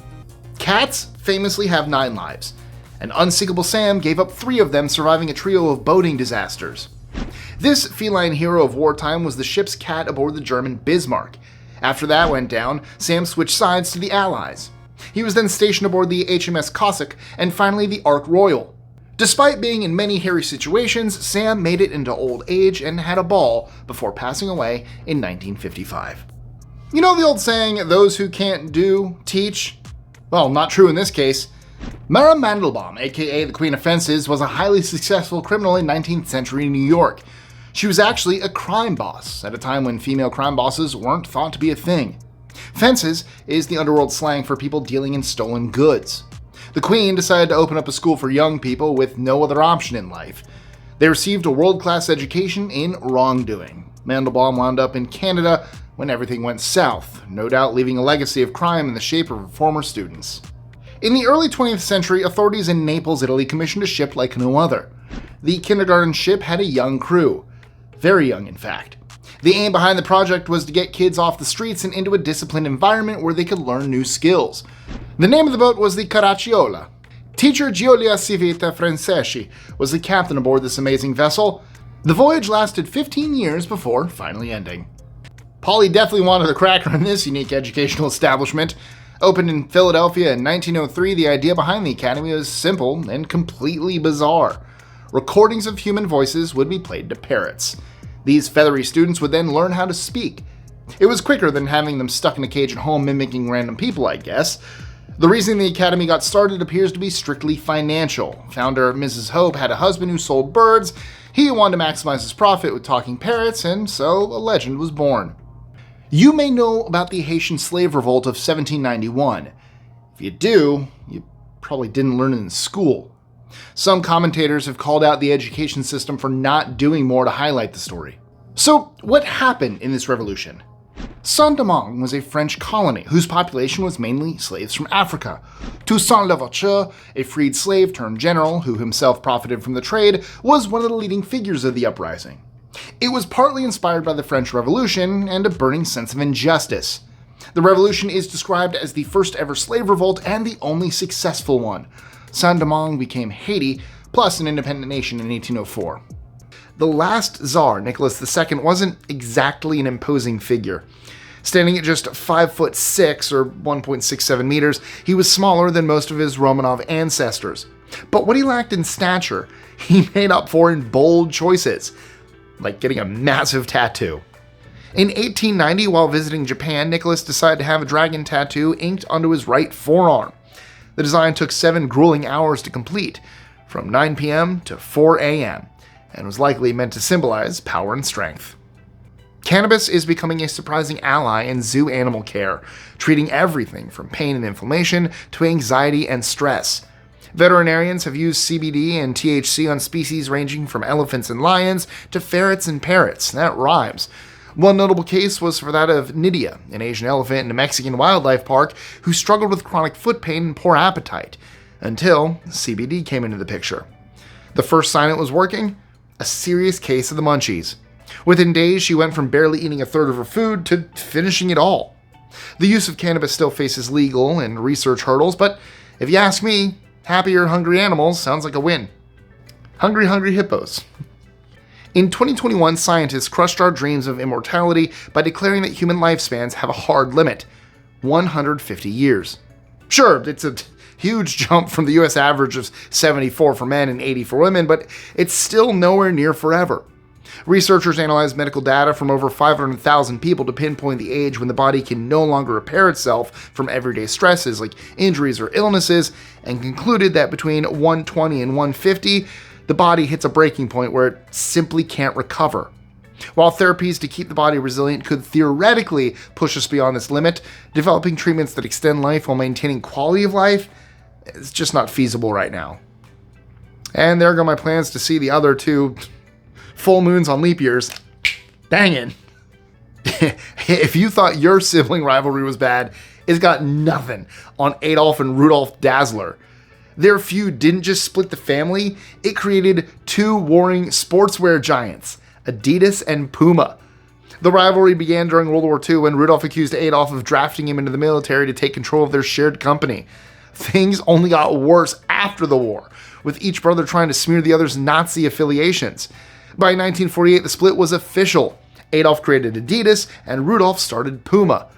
Cats famously have 9 lives, and Unsinkable Sam gave up 3 of them, surviving a trio of boating disasters. This feline hero of wartime was the ship's cat aboard the German Bismarck. After that went down, Sam switched sides to the Allies. He was then stationed aboard the HMS Cossack and finally the Ark Royal. Despite being in many hairy situations, Sam made it into old age and had a ball before passing away in 1955. You know the old saying, those who can't do, teach? Well, not true in this case. Mara Mandelbaum, aka the Queen of Fences, was a highly successful criminal in 19th century New York. She was actually a crime boss, at a time when female crime bosses weren't thought to be a thing. Fences is the underworld slang for people dealing in stolen goods. The Queen decided to open up a school for young people with no other option in life. They received a world-class education in wrongdoing. Mandelbaum wound up in Canada when everything went south, no doubt leaving a legacy of crime in the shape of former students. In the early 20th century, authorities in Naples, Italy commissioned a ship like no other. The kindergarten ship had a young crew. Very young, in fact. The aim behind the project was to get kids off the streets and into a disciplined environment where they could learn new skills. The name of the boat was the Caracciola. Teacher Giulia Civita Franceschi was the captain aboard this amazing vessel. The voyage lasted 15 years before finally ending. Polly definitely wanted a cracker in this unique educational establishment. Opened in Philadelphia in 1903, the idea behind the academy was simple and completely bizarre. Recordings of human voices would be played to parrots. These feathery students would then learn how to speak. It was quicker than having them stuck in a cage at home mimicking random people, I guess. The reason the Academy got started appears to be strictly financial. Founder Mrs. Hope had a husband who sold birds. He wanted to maximize his profit with talking parrots, and so a legend was born. You may know about the Haitian slave revolt of 1791. If you do, you probably didn't learn it in school. Some commentators have called out the education system for not doing more to highlight the story. So, what happened in this revolution? Saint-Domingue was a French colony whose population was mainly slaves from Africa. Toussaint Louverture, a freed slave turned general who himself profited from the trade, was one of the leading figures of the uprising. It was partly inspired by the French Revolution and a burning sense of injustice. The revolution is described as the first ever slave revolt and the only successful one. Saint-Domingue became Haiti, plus an independent nation in 1804. The last Tsar, Nicholas II, wasn't exactly an imposing figure. Standing at just 5'6" or 1.67 meters, he was smaller than most of his Romanov ancestors. But what he lacked in stature, he made up for in bold choices, like getting a massive tattoo. In 1890, while visiting Japan, Nicholas decided to have a dragon tattoo inked onto his right forearm. The design took 7 grueling hours to complete, from 9 p.m. to 4 a.m., and was likely meant to symbolize power and strength. Cannabis is becoming a surprising ally in zoo animal care, treating everything from pain and inflammation to anxiety and stress. Veterinarians have used CBD and THC on species ranging from elephants and lions to ferrets and parrots. That rhymes. One notable case was for that of Nydia, an Asian elephant in a Mexican wildlife park who struggled with chronic foot pain and poor appetite, until CBD came into the picture. The first sign it was working? A serious case of the munchies. Within days, she went from barely eating a third of her food to finishing it all. The use of cannabis still faces legal and research hurdles, but if you ask me, happier, hungry animals sounds like a win. Hungry, hungry hippos. In 2021, scientists crushed our dreams of immortality by declaring that human lifespans have a hard limit: 150 years. Sure, it's a huge jump from the US average of 74 for men and 80 for women, but it's still nowhere near forever. Researchers analyzed medical data from over 500,000 people to pinpoint the age when the body can no longer repair itself from everyday stresses like injuries or illnesses, and concluded that between 120 and 150, the body hits a breaking point where it simply can't recover. While therapies to keep the body resilient could theoretically push us beyond this limit, developing treatments that extend life while maintaining quality of life is just not feasible right now. And there go my plans to see the other 2 full moons on leap years. Bangin'. If you thought your sibling rivalry was bad, it's got nothing on Adolf and Rudolf Dassler. Their feud didn't just split the family, it created 2 warring sportswear giants, Adidas and Puma. The rivalry began during World War II when Rudolf accused Adolf of drafting him into the military to take control of their shared company. Things only got worse after the war, with each brother trying to smear the other's Nazi affiliations. By 1948, the split was official. Adolf created Adidas, and Rudolf started Puma.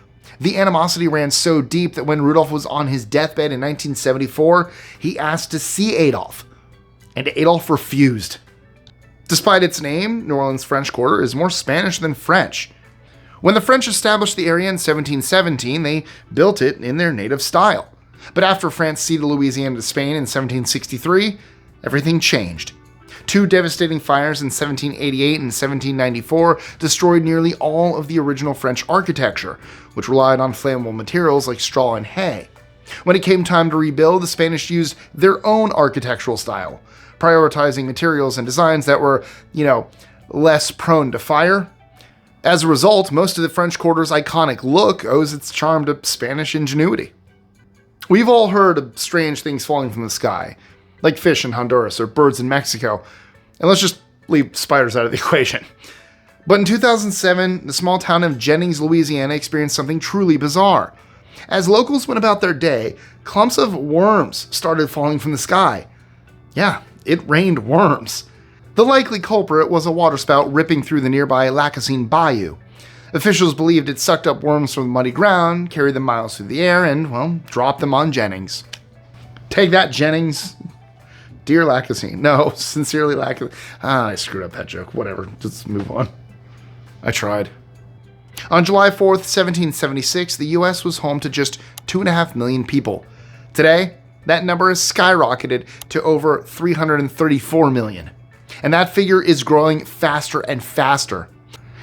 The animosity ran so deep that when Rudolf was on his deathbed in 1974, he asked to see Adolf, and Adolf refused. Despite its name, New Orleans French Quarter is more Spanish than French. When the French established the area in 1717, they built it in their native style. But after France ceded Louisiana to Spain in 1763, everything changed. 2 devastating fires in 1788 and 1794 destroyed nearly all of the original French architecture, which relied on flammable materials like straw and hay. When it came time to rebuild, the Spanish used their own architectural style, prioritizing materials and designs that were, less prone to fire. As a result, most of the French Quarter's iconic look owes its charm to Spanish ingenuity. We've all heard of strange things falling from the sky, like fish in Honduras or birds in Mexico, and let's just leave spiders out of the equation. But in 2007, the small town of Jennings, Louisiana experienced something truly bizarre. As locals went about their day, clumps of worms started falling from the sky. Yeah, it rained worms. The likely culprit was a waterspout ripping through the nearby Lacassine Bayou. Officials believed it sucked up worms from the muddy ground, carried them miles through the air, and, dropped them on Jennings. Take that, Jennings. Dear Lacassine. No, sincerely Lacassine. I screwed up that joke. Whatever. Let's move on. I tried. On July 4th, 1776, the U.S. was home to just 2.5 million people. Today, that number has skyrocketed to over 334 million. And that figure is growing faster and faster.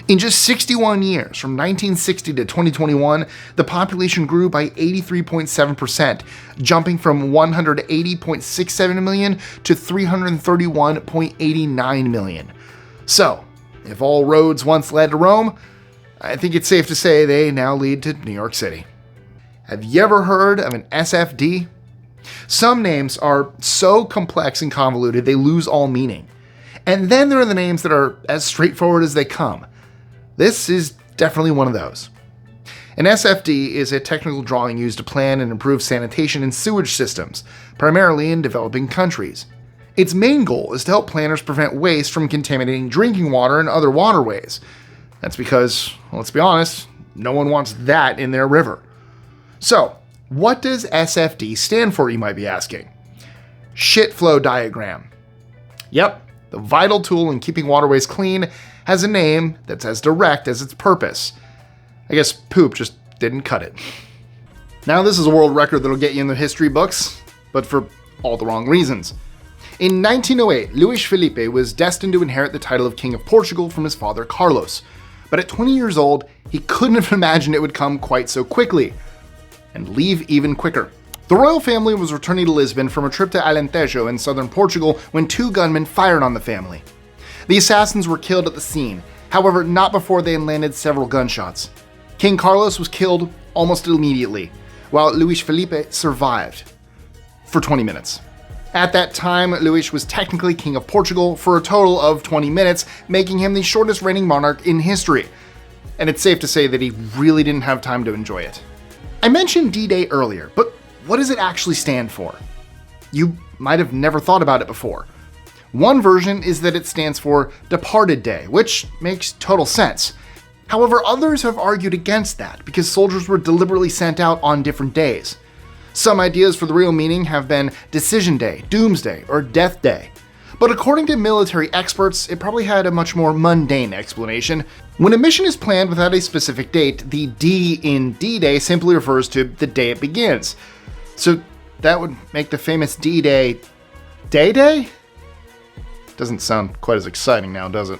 In just 61 years, from 1960 to 2021, the population grew by 83.7%, jumping from 180.67 million to 331.89 million. So, if all roads once led to Rome, I think it's safe to say they now lead to New York City. Have you ever heard of an SFD? Some names are so complex and convoluted they lose all meaning. And then there are the names that are as straightforward as they come. This is definitely one of those. An SFD is a technical drawing used to plan and improve sanitation and sewage systems, primarily in developing countries. Its main goal is to help planners prevent waste from contaminating drinking water and other waterways. That's because, well, let's be honest, no one wants that in their river. So, what does SFD stand for, you might be asking? Shit flow diagram. Yep, the vital tool in keeping waterways clean has a name that's as direct as its purpose. I guess poop just didn't cut it. Now, this is a world record that'll get you in the history books, but for all the wrong reasons. In 1908, Luís Filipe was destined to inherit the title of King of Portugal from his father Carlos. But at 20 years old, he couldn't have imagined it would come quite so quickly, and leave even quicker. The royal family was returning to Lisbon from a trip to Alentejo in southern Portugal when two gunmen fired on the family. The assassins were killed at the scene, however, not before they had landed several gunshots. King Carlos was killed almost immediately, while Luís Filipe survived for 20 minutes. At that time, Luís was technically King of Portugal for a total of 20 minutes, making him the shortest reigning monarch in history. And it's safe to say that he really didn't have time to enjoy it. I mentioned D-Day earlier, but what does it actually stand for? You might have never thought about it before. One version is that it stands for Departed Day, which makes total sense. However, others have argued against that because soldiers were deliberately sent out on different days. Some ideas for the real meaning have been Decision Day, Doomsday, or Death Day. But according to military experts, it probably had a much more mundane explanation. When a mission is planned without a specific date, the D in D-Day simply refers to the day it begins. So that would make the famous D-Day Day-Day? Doesn't sound quite as exciting now, does it?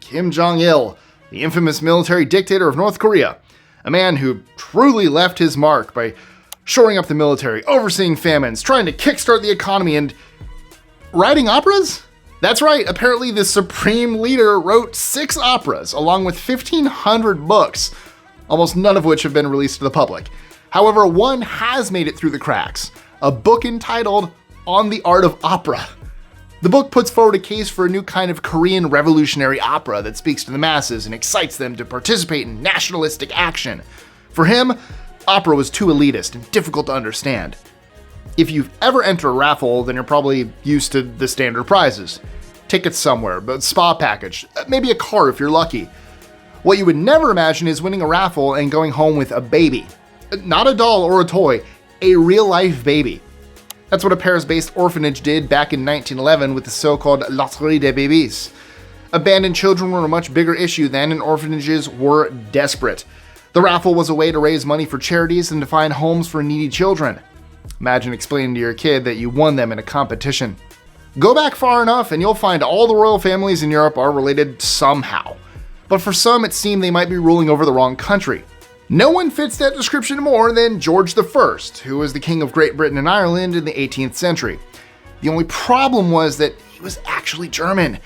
Kim Jong-il, the infamous military dictator of North Korea. A man who truly left his mark by shoring up the military, overseeing famines, trying to kickstart the economy, and writing operas? That's right, apparently the supreme leader wrote 6 operas, along with 1,500 books, almost none of which have been released to the public. However, one has made it through the cracks, a book entitled On the Art of Opera. The book puts forward a case for a new kind of Korean revolutionary opera that speaks to the masses and excites them to participate in nationalistic action. For him, opera was too elitist and difficult to understand. If you've ever entered a raffle, then you're probably used to the standard prizes. Tickets somewhere, a spa package, maybe a car if you're lucky. What you would never imagine is winning a raffle and going home with a baby. Not a doll or a toy, a real-life baby. That's what a Paris-based orphanage did back in 1911 with the so-called Loterie des Bébés. Abandoned children were a much bigger issue then, and orphanages were desperate. The raffle was a way to raise money for charities and to find homes for needy children. Imagine explaining to your kid that you won them in a competition. Go back far enough and you'll find all the royal families in Europe are related somehow. But for some, it seemed they might be ruling over the wrong country. No one fits that description more than George I, who was the King of Great Britain and Ireland in the 18th century. The only problem was that he was actually German.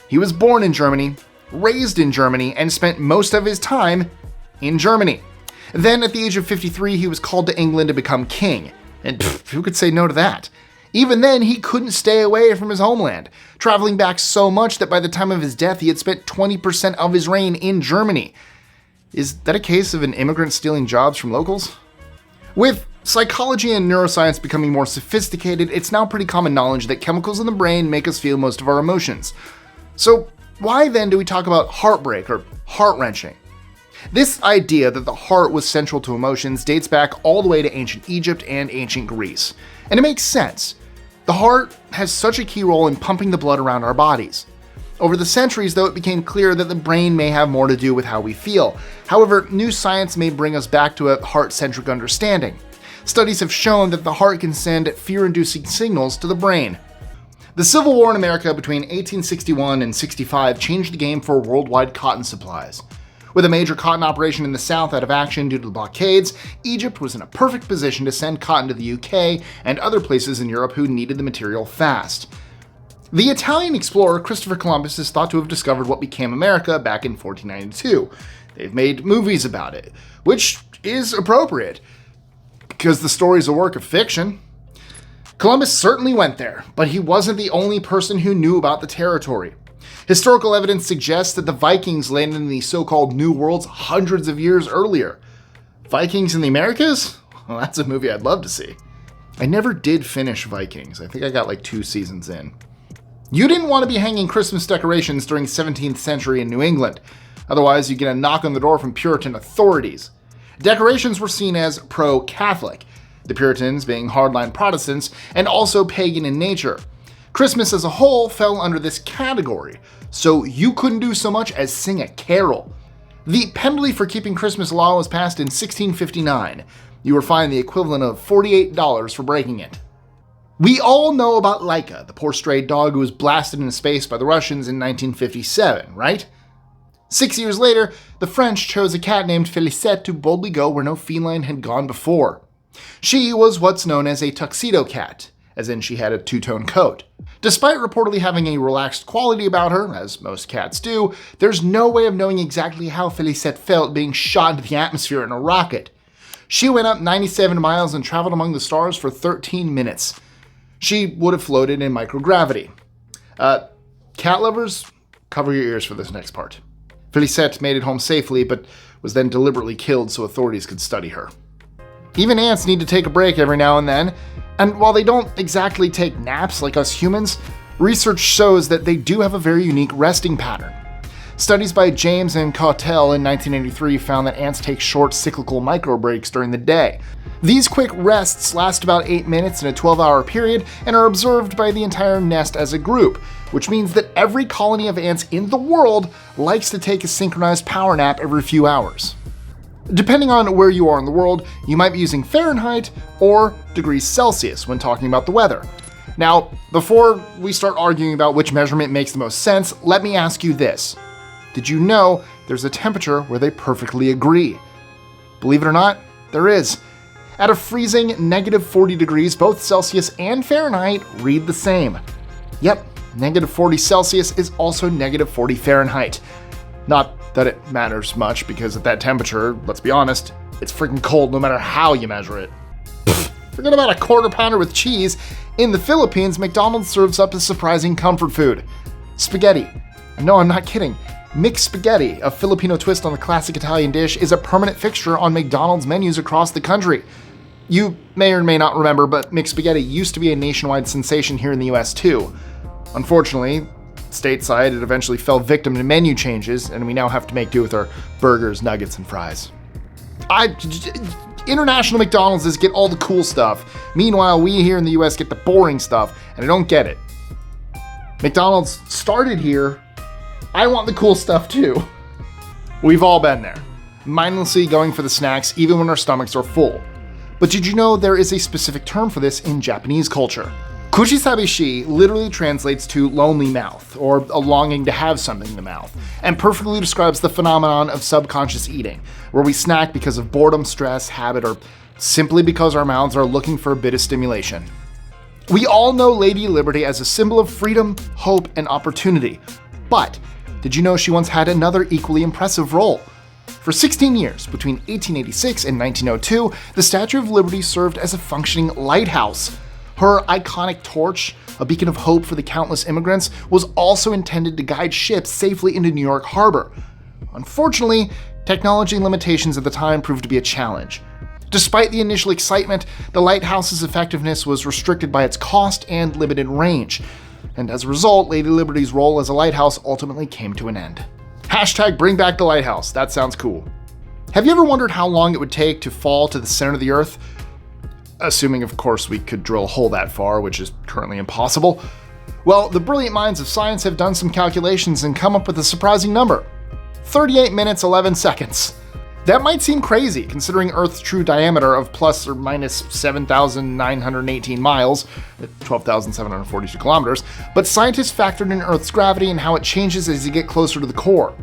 He was born in Germany, raised in Germany, and spent most of his time in Germany. Then, at the age of 53, he was called to England to become king. And who could say no to that? Even then, he couldn't stay away from his homeland, traveling back so much that by the time of his death, he had spent 20% of his reign in Germany. Is that a case of an immigrant stealing jobs from locals? With psychology and neuroscience becoming more sophisticated, it's now pretty common knowledge that chemicals in the brain make us feel most of our emotions. So why then do we talk about heartbreak or heart-wrenching? This idea that the heart was central to emotions dates back all the way to ancient Egypt and ancient Greece. And it makes sense. The heart has such a key role in pumping the blood around our bodies. Over the centuries, though, it became clear that the brain may have more to do with how we feel. However, new science may bring us back to a heart-centric understanding. Studies have shown that the heart can send fear-inducing signals to the brain. The Civil War in America between 1861 and 65 changed the game for worldwide cotton supplies. With a major cotton operation in the South out of action due to the blockades, Egypt was in a perfect position to send cotton to the UK and other places in Europe who needed the material fast. The Italian explorer Christopher Columbus is thought to have discovered what became America back in 1492. They've made movies about it, which is appropriate, because the story is a work of fiction. Columbus certainly went there, but he wasn't the only person who knew about the territory. Historical evidence suggests that the Vikings landed in the so-called New Worlds hundreds of years earlier. Vikings in the Americas? Well, that's a movie I'd love to see. I never did finish Vikings. I think I got like 2 seasons in. You didn't want to be hanging Christmas decorations during 17th century in New England. Otherwise, you'd get a knock on the door from Puritan authorities. Decorations were seen as pro-Catholic, the Puritans being hardline Protestants and also pagan in nature. Christmas as a whole fell under this category, so you couldn't do so much as sing a carol. The penalty for keeping Christmas law was passed in 1659. You were fined the equivalent of $48 for breaking it. We all know about Laika, the poor stray dog who was blasted into space by the Russians in 1957, right? 6 years later, the French chose a cat named Félicette to boldly go where no feline had gone before. She was what's known as a tuxedo cat, as in she had a two-tone coat. Despite reportedly having a relaxed quality about her, as most cats do, there's no way of knowing exactly how Félicette felt being shot into the atmosphere in a rocket. She went up 97 miles and traveled among the stars for 13 minutes. She would have floated in microgravity. Cat lovers, cover your ears for this next part. Félicette made it home safely, but was then deliberately killed so authorities could study her. Even ants need to take a break every now and then, and while they don't exactly take naps like us humans, research shows that they do have a very unique resting pattern. Studies by James and Cautel in 1983 found that ants take short cyclical micro breaks during the day. These quick rests last about 8 minutes in a 12-hour period and are observed by the entire nest as a group, which means that every colony of ants in the world likes to take a synchronized power nap every few hours. Depending on where you are in the world, you might be using Fahrenheit or degrees Celsius when talking about the weather. Now, before we start arguing about which measurement makes the most sense, let me ask you this. Did you know there's a temperature where they perfectly agree? Believe it or not, there is. At a freezing -40 degrees, both Celsius and Fahrenheit read the same. Yep, -40 Celsius is also -40 Fahrenheit. Not that it matters much, because at that temperature, let's be honest, it's freaking cold no matter how you measure it. Forget about a quarter pounder with cheese. In the Philippines, McDonald's serves up a surprising comfort food. Spaghetti. No, I'm not kidding. Mixed spaghetti, a Filipino twist on the classic Italian dish, is a permanent fixture on McDonald's menus across the country. You may or may not remember, but mixed spaghetti used to be a nationwide sensation here in the US too. Unfortunately, stateside, it eventually fell victim to menu changes, and we now have to make do with our burgers, nuggets, and fries. International McDonald's get all the cool stuff. Meanwhile, we here in the US get the boring stuff, and I don't get it. McDonald's started here. I want the cool stuff too. We've all been there, mindlessly going for the snacks even when our stomachs are full. But did you know there is a specific term for this in Japanese culture? Kuchisabishi literally translates to lonely mouth, or a longing to have something in the mouth, and perfectly describes the phenomenon of subconscious eating, where we snack because of boredom, stress, habit, or simply because our mouths are looking for a bit of stimulation. We all know Lady Liberty as a symbol of freedom, hope, and opportunity, but did you know she once had another equally impressive role? For 16 years, between 1886 and 1902, the Statue of Liberty served as a functioning lighthouse. Her iconic torch, a beacon of hope for the countless immigrants, was also intended to guide ships safely into New York Harbor. Unfortunately, technology limitations at the time proved to be a challenge. Despite the initial excitement, the lighthouse's effectiveness was restricted by its cost and limited range, and as a result, Lady Liberty's role as a lighthouse ultimately came to an end. Hashtag bring back the lighthouse, that sounds cool. Have you ever wondered how long it would take to fall to the center of the Earth? Assuming, of course, we could drill a hole that far, which is currently impossible. Well, the brilliant minds of science have done some calculations and come up with a surprising number. 38 minutes, 11 seconds. That might seem crazy, considering Earth's true diameter of plus or minus 7,918 miles, 12,742 kilometers, but scientists factored in Earth's gravity and how it changes as you get closer to the core.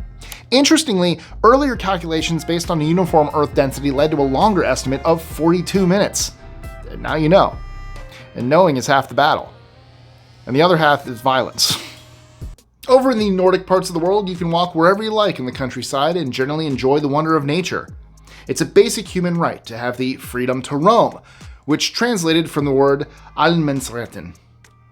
Interestingly, earlier calculations based on a uniform Earth density led to a longer estimate of 42 minutes. And now you know. And knowing is half the battle. And the other half is violence. Over in the Nordic parts of the world, you can walk wherever you like in the countryside and generally enjoy the wonder of nature. It's a basic human right to have the freedom to roam, which translated from the word allemansretten.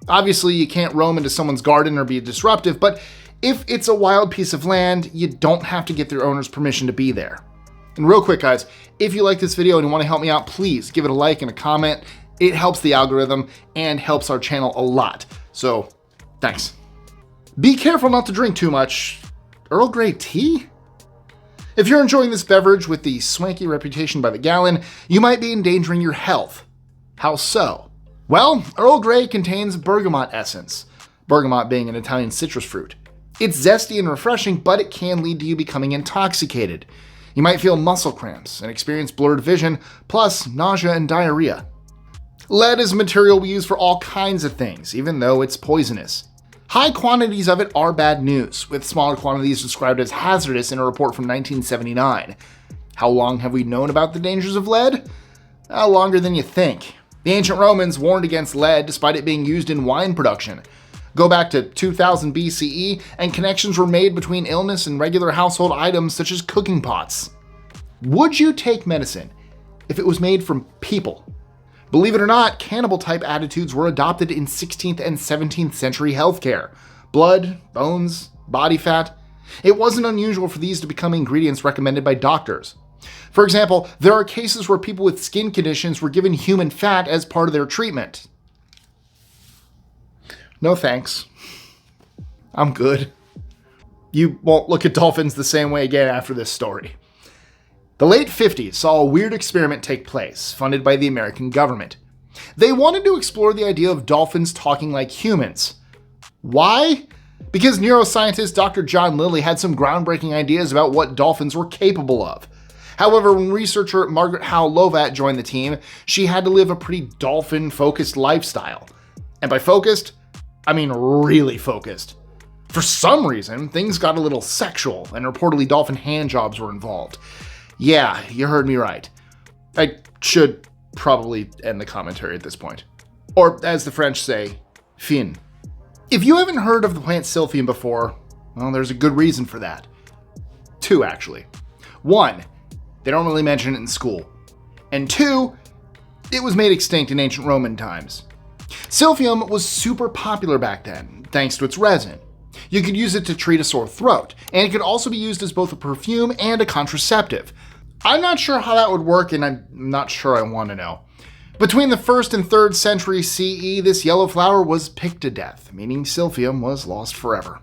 Obviously, you can't roam into someone's garden or be disruptive, but if it's a wild piece of land, you don't have to get their owner's permission to be there. And real quick, guys, if you like this video and you want to help me out, please give it a like and a comment. It helps the algorithm and helps our channel a lot. So, thanks. Be careful not to drink too much. Earl Grey tea? If you're enjoying this beverage with the swanky reputation by the gallon, you might be endangering your health. How so? Well, Earl Grey contains bergamot essence, bergamot being an Italian citrus fruit. It's zesty and refreshing, but it can lead to you becoming intoxicated. You might feel muscle cramps and experience blurred vision, plus nausea and diarrhea. Lead is a material we use for all kinds of things, even though it's poisonous. High quantities of it are bad news, with smaller quantities described as hazardous in a report from 1979. How long have we known about the dangers of lead? Longer than you think. The ancient Romans warned against lead despite it being used in wine production. Go back to 2000 BCE, and connections were made between illness and regular household items such as cooking pots. Would you take medicine if it was made from people? Believe it or not, cannibal-type attitudes were adopted in 16th and 17th century healthcare. Blood, bones, body fat. It wasn't unusual for these to become ingredients recommended by doctors. For example, there are cases where people with skin conditions were given human fat as part of their treatment. No thanks. I'm good. You won't look at dolphins the same way again after this story. The late 50s saw a weird experiment take place, funded by the American government. They wanted to explore the idea of dolphins talking like humans. Why? Because neuroscientist Dr. John Lilly had some groundbreaking ideas about what dolphins were capable of. However, when researcher Margaret Howe Lovat joined the team, she had to live a pretty dolphin-focused lifestyle. And by focused, I mean really focused. For some reason, things got a little sexual, and reportedly dolphin handjobs were involved. Yeah, you heard me right. I should probably end the commentary at this point. Or, as the French say, fin. If you haven't heard of the plant silphium before, well, there's a good reason for that. Two, actually. One, they don't really mention it in school. And two, it was made extinct in ancient Roman times. Silphium was super popular back then, thanks to its resin. You could use it to treat a sore throat, and it could also be used as both a perfume and a contraceptive. I'm not sure how that would work, and I'm not sure I want to know. Between the 1st and 3rd century CE, this yellow flower was picked to death, meaning silphium was lost forever.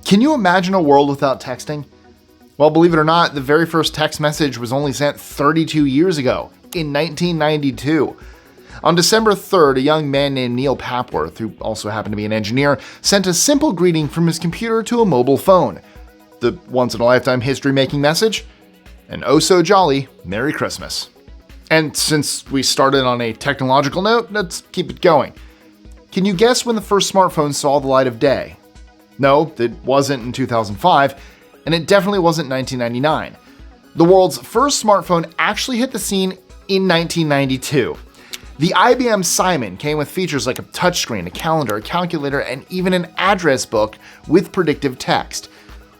Can you imagine a world without texting? Well, believe it or not, the very first text message was only sent 32 years ago, in 1992. On December 3rd, a young man named Neil Papworth, who also happened to be an engineer, sent a simple greeting from his computer to a mobile phone. The once-in-a-lifetime history-making message? An oh-so-jolly Merry Christmas. And since we started on a technological note, let's keep it going. Can you guess when the first smartphone saw the light of day? No, it wasn't in 2005, and it definitely wasn't 1999. The world's first smartphone actually hit the scene in 1992. The IBM Simon came with features like a touchscreen, a calendar, a calculator, and even an address book with predictive text.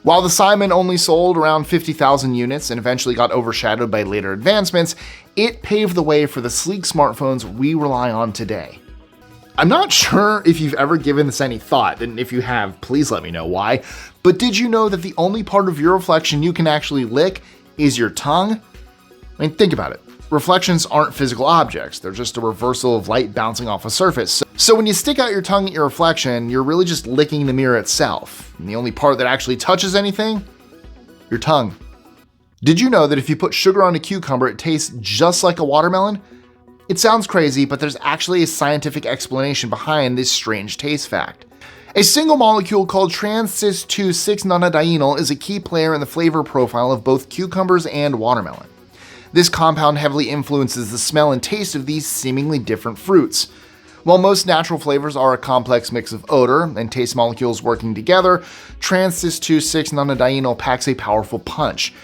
While the Simon only sold around 50,000 units and eventually got overshadowed by later advancements, it paved the way for the sleek smartphones we rely on today. I'm not sure if you've ever given this any thought, and if you have, please let me know why, but did you know that the only part of your reflection you can actually lick is your tongue? I mean, think about it. Reflections aren't physical objects, they're just a reversal of light bouncing off a surface. So when you stick out your tongue at your reflection, you're really just licking the mirror itself. And the only part that actually touches anything? Your tongue. Did you know that if you put sugar on a cucumber, it tastes just like a watermelon? It sounds crazy, but there's actually a scientific explanation behind this strange taste fact. A single molecule called trans-cis-2,6-nonadienol is a key player in the flavor profile of both cucumbers and watermelon. This compound heavily influences the smell and taste of these seemingly different fruits. While most natural flavors are a complex mix of odor and taste molecules working together, trans-cis-2,6-nonadienol packs a powerful punch.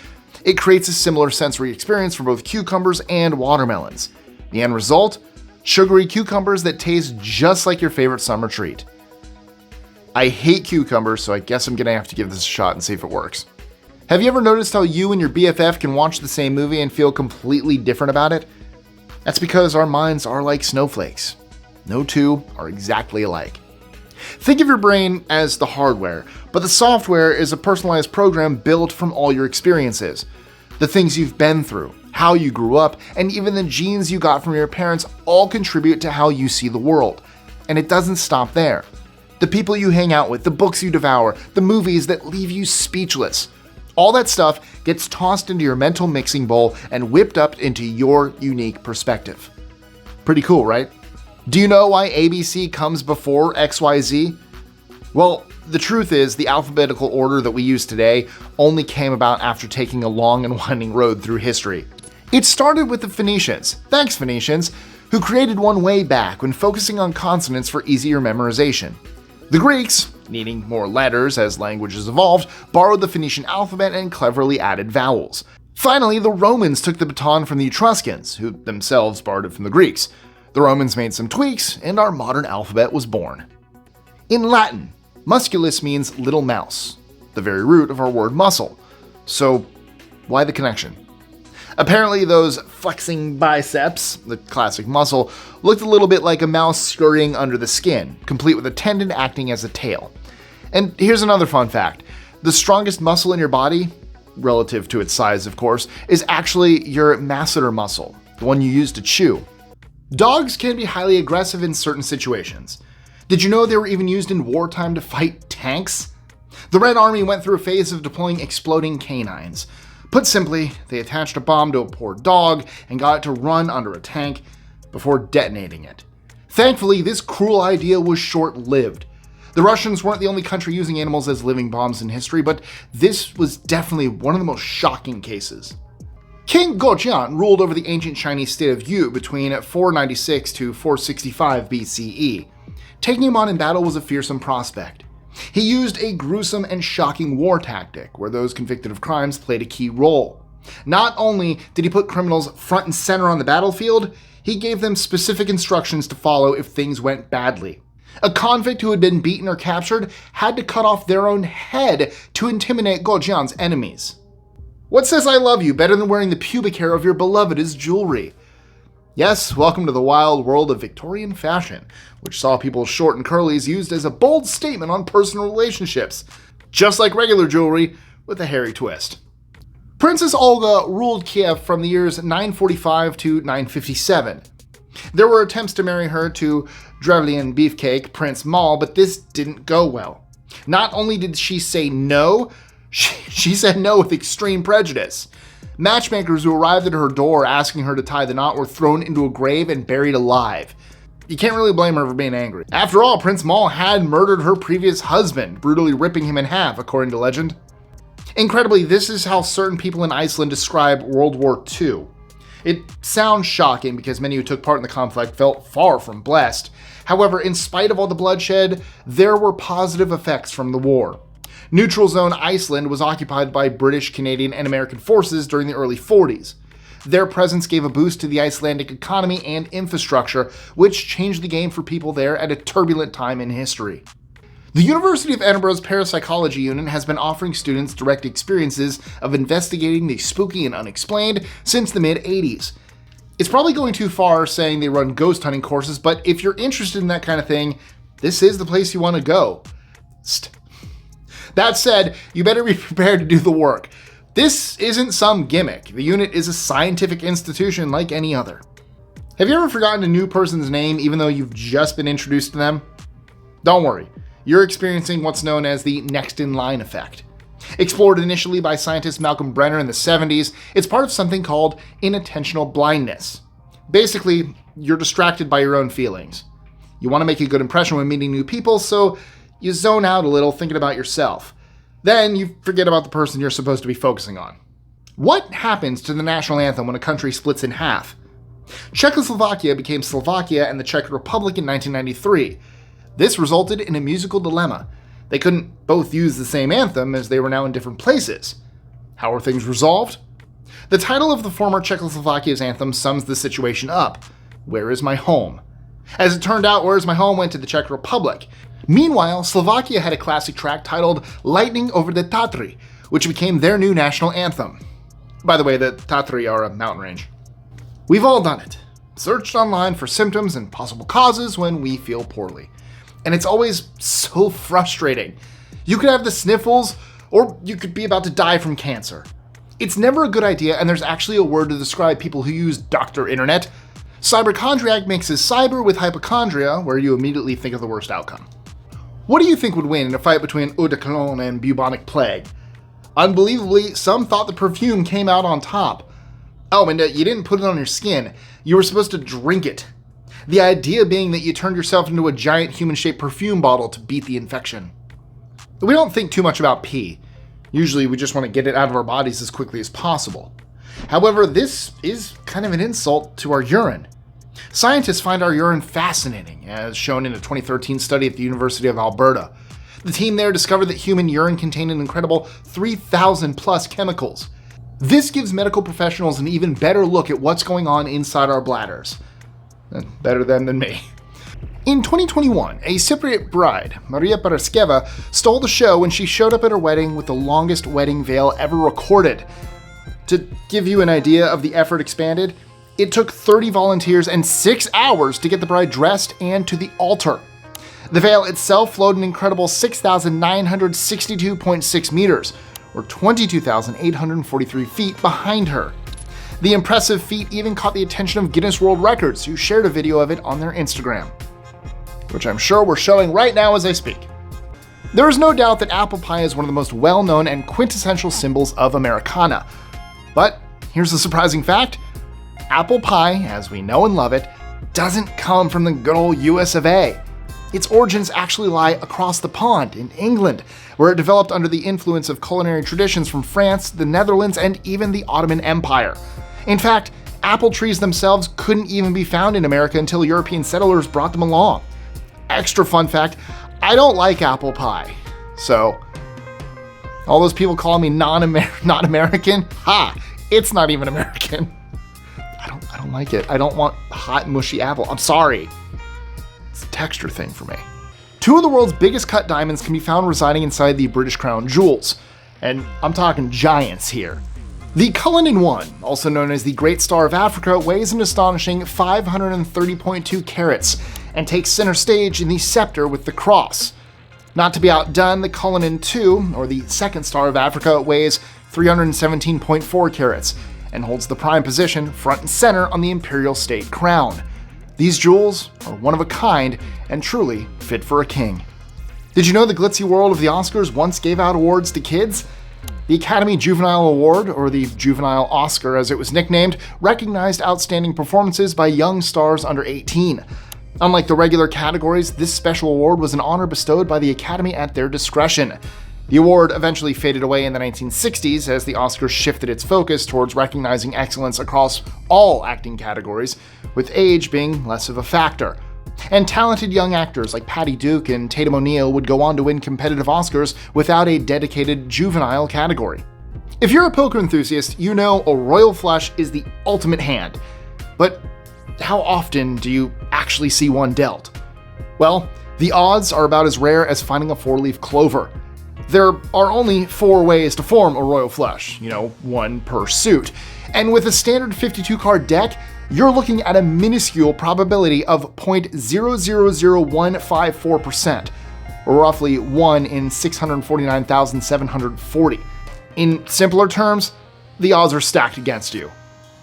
It creates a similar sensory experience for both cucumbers and watermelons. The end result? Sugary cucumbers that taste just like your favorite summer treat. I hate cucumbers, so I guess I'm gonna have to give this a shot and see if it works. Have you ever noticed how you and your BFF can watch the same movie and feel completely different about it? That's because our minds are like snowflakes. No two are exactly alike. Think of your brain as the hardware, but the software is a personalized program built from all your experiences. The things you've been through, how you grew up, and even the genes you got from your parents all contribute to how you see the world. And it doesn't stop there. The people you hang out with, the books you devour, the movies that leave you speechless. All that stuff gets tossed into your mental mixing bowl and whipped up into your unique perspective. Pretty cool, right? Do you know why ABC comes before XYZ? Well, the truth is the alphabetical order that we use today only came about after taking a long and winding road through history. It started with the Phoenicians, thanks Phoenicians, who created one way back when focusing on consonants for easier memorization. The Greeks, needing more letters as languages evolved, borrowed the Phoenician alphabet and cleverly added vowels. Finally, the Romans took the baton from the Etruscans, who themselves borrowed it from the Greeks. The Romans made some tweaks, and our modern alphabet was born. In Latin, musculus means little mouse, the very root of our word muscle. So, why the connection? Apparently those flexing biceps, the classic muscle, looked a little bit like a mouse scurrying under the skin, complete with a tendon acting as a tail. And here's another fun fact. The strongest muscle in your body, relative to its size of course, is actually your masseter muscle, the one you use to chew. Dogs can be highly aggressive in certain situations. Did you know they were even used in wartime to fight tanks? The Red Army went through a phase of deploying exploding canines. Put simply, they attached a bomb to a poor dog and got it to run under a tank before detonating it. Thankfully, this cruel idea was short-lived. The Russians weren't the only country using animals as living bombs in history, but this was definitely one of the most shocking cases. King Gojian ruled over the ancient Chinese state of Yu between 496 to 465 BCE. Taking him on in battle was a fearsome prospect. He used a gruesome and shocking war tactic, where those convicted of crimes played a key role. Not only did he put criminals front and center on the battlefield, he gave them specific instructions to follow if things went badly. A convict who had been beaten or captured had to cut off their own head to intimidate Gojian's enemies. What says I love you better than wearing the pubic hair of your beloved as jewelry? Yes, welcome to the wild world of Victorian fashion, which saw people's short and curlies used as a bold statement on personal relationships, just like regular jewelry with a hairy twist. Princess Olga ruled Kiev from the years 945 to 957. There were attempts to marry her to Drevlian Beefcake, Prince Mal, but this didn't go well. Not only did she say no, she said no with extreme prejudice. Matchmakers who arrived at her door asking her to tie the knot were thrown into a grave and buried alive. You can't really blame her for being angry. After all, Prince Mal had murdered her previous husband, brutally ripping him in half, according to legend. Incredibly, this is how certain people in Iceland describe World War II. It sounds shocking because many who took part in the conflict felt far from blessed. However, in spite of all the bloodshed, there were positive effects from the war. Neutral Zone Iceland was occupied by British, Canadian, and American forces during the early 40s. Their presence gave a boost to the Icelandic economy and infrastructure, which changed the game for people there at a turbulent time in history. The University of Edinburgh's Parapsychology Unit has been offering students direct experiences of investigating the spooky and unexplained since the mid-80s. It's probably going too far saying they run ghost hunting courses, but if you're interested in that kind of thing, this is the place you want to go. That said, you better be prepared to do the work. This isn't some gimmick. The unit is a scientific institution like any other. Have you ever forgotten a new person's name even though you've just been introduced to them? Don't worry, you're experiencing what's known as the next in line effect. Explored initially by scientist Malcolm Brenner in the 70s, it's part of something called inattentional blindness. Basically, you're distracted by your own feelings. You want to make a good impression when meeting new people, so you zone out a little thinking about yourself. Then you forget about the person you're supposed to be focusing on. What happens to the national anthem when a country splits in half? Czechoslovakia became Slovakia and the Czech Republic in 1993. This resulted in a musical dilemma. They couldn't both use the same anthem as they were now in different places. How were things resolved? The title of the former Czechoslovakia's anthem sums the situation up. Where is my home? As it turned out, Where is my home went to the Czech Republic. Meanwhile, Slovakia had a classic track titled Lightning over the Tatry, which became their new national anthem. By the way, the Tatry are a mountain range. We've all done it. Searched online for symptoms and possible causes when we feel poorly. And it's always so frustrating. You could have the sniffles, or you could be about to die from cancer. It's never a good idea, and there's actually a word to describe people who use Dr. Internet. Cyberchondriac mixes cyber with hypochondria, where you immediately think of the worst outcome. What do you think would win in a fight between eau de cologne and bubonic plague? Unbelievably, some thought the perfume came out on top. Oh, and you didn't put it on your skin. You were supposed to drink it. The idea being that you turned yourself into a giant human-shaped perfume bottle to beat the infection. We don't think too much about pee. Usually we just want to get it out of our bodies as quickly as possible. However, this is kind of an insult to our urine. Scientists find our urine fascinating, as shown in a 2013 study at the University of Alberta. The team there discovered that human urine contained an incredible 3,000 plus chemicals. This gives medical professionals an even better look at what's going on inside our bladders. Better than me. In 2021, a Cypriot bride, Maria Paraskeva, stole the show when she showed up at her wedding with the longest wedding veil ever recorded. To give you an idea of the effort expanded, it took 30 volunteers and 6 hours to get the bride dressed and to the altar. The veil itself flowed an incredible 6,962.6 meters, or 22,843 feet behind her. The impressive feat even caught the attention of Guinness World Records, who shared a video of it on their Instagram, which I'm sure we're showing right now as I speak. There is no doubt that apple pie is one of the most well-known and quintessential symbols of Americana. But here's the surprising fact. Apple pie, as we know and love it, doesn't come from the good old US of A. Its origins actually lie across the pond in England, where it developed under the influence of culinary traditions from France, the Netherlands, and even the Ottoman Empire. In fact, apple trees themselves couldn't even be found in America until European settlers brought them along. Extra fun fact, I don't like apple pie. So, all those people calling me not American, it's not even American. I don't like it. I don't want hot, mushy apple. I'm sorry. It's a texture thing for me. Two of the world's biggest cut diamonds can be found residing inside the British Crown Jewels. And I'm talking giants here. The Cullinan 1, also known as the Great Star of Africa, weighs an astonishing 530.2 carats and takes center stage in the scepter with the cross. Not to be outdone, the Cullinan 2, or the Second Star of Africa, weighs 317.4 carats and holds the prime position front and center on the imperial state crown. These jewels are one of a kind and truly fit for a king. Did you know the glitzy world of the Oscars once gave out awards to kids? The Academy Juvenile Award, or the Juvenile Oscar as it was nicknamed, recognized outstanding performances by young stars under 18. Unlike the regular categories, this special award was an honor bestowed by the Academy at their discretion. The award eventually faded away in the 1960s as the Oscars shifted its focus towards recognizing excellence across all acting categories, with age being less of a factor. And talented young actors like Patty Duke and Tatum O'Neal would go on to win competitive Oscars without a dedicated juvenile category. If you're a poker enthusiast, you know a royal flush is the ultimate hand. But how often do you actually see one dealt? Well, the odds are about as rare as finding a four-leaf clover. There are only 4 ways to form a royal flush, one per suit. And with a standard 52-card deck, you're looking at a minuscule probability of 0.000154%, or roughly 1 in 649,740. In simpler terms, the odds are stacked against you.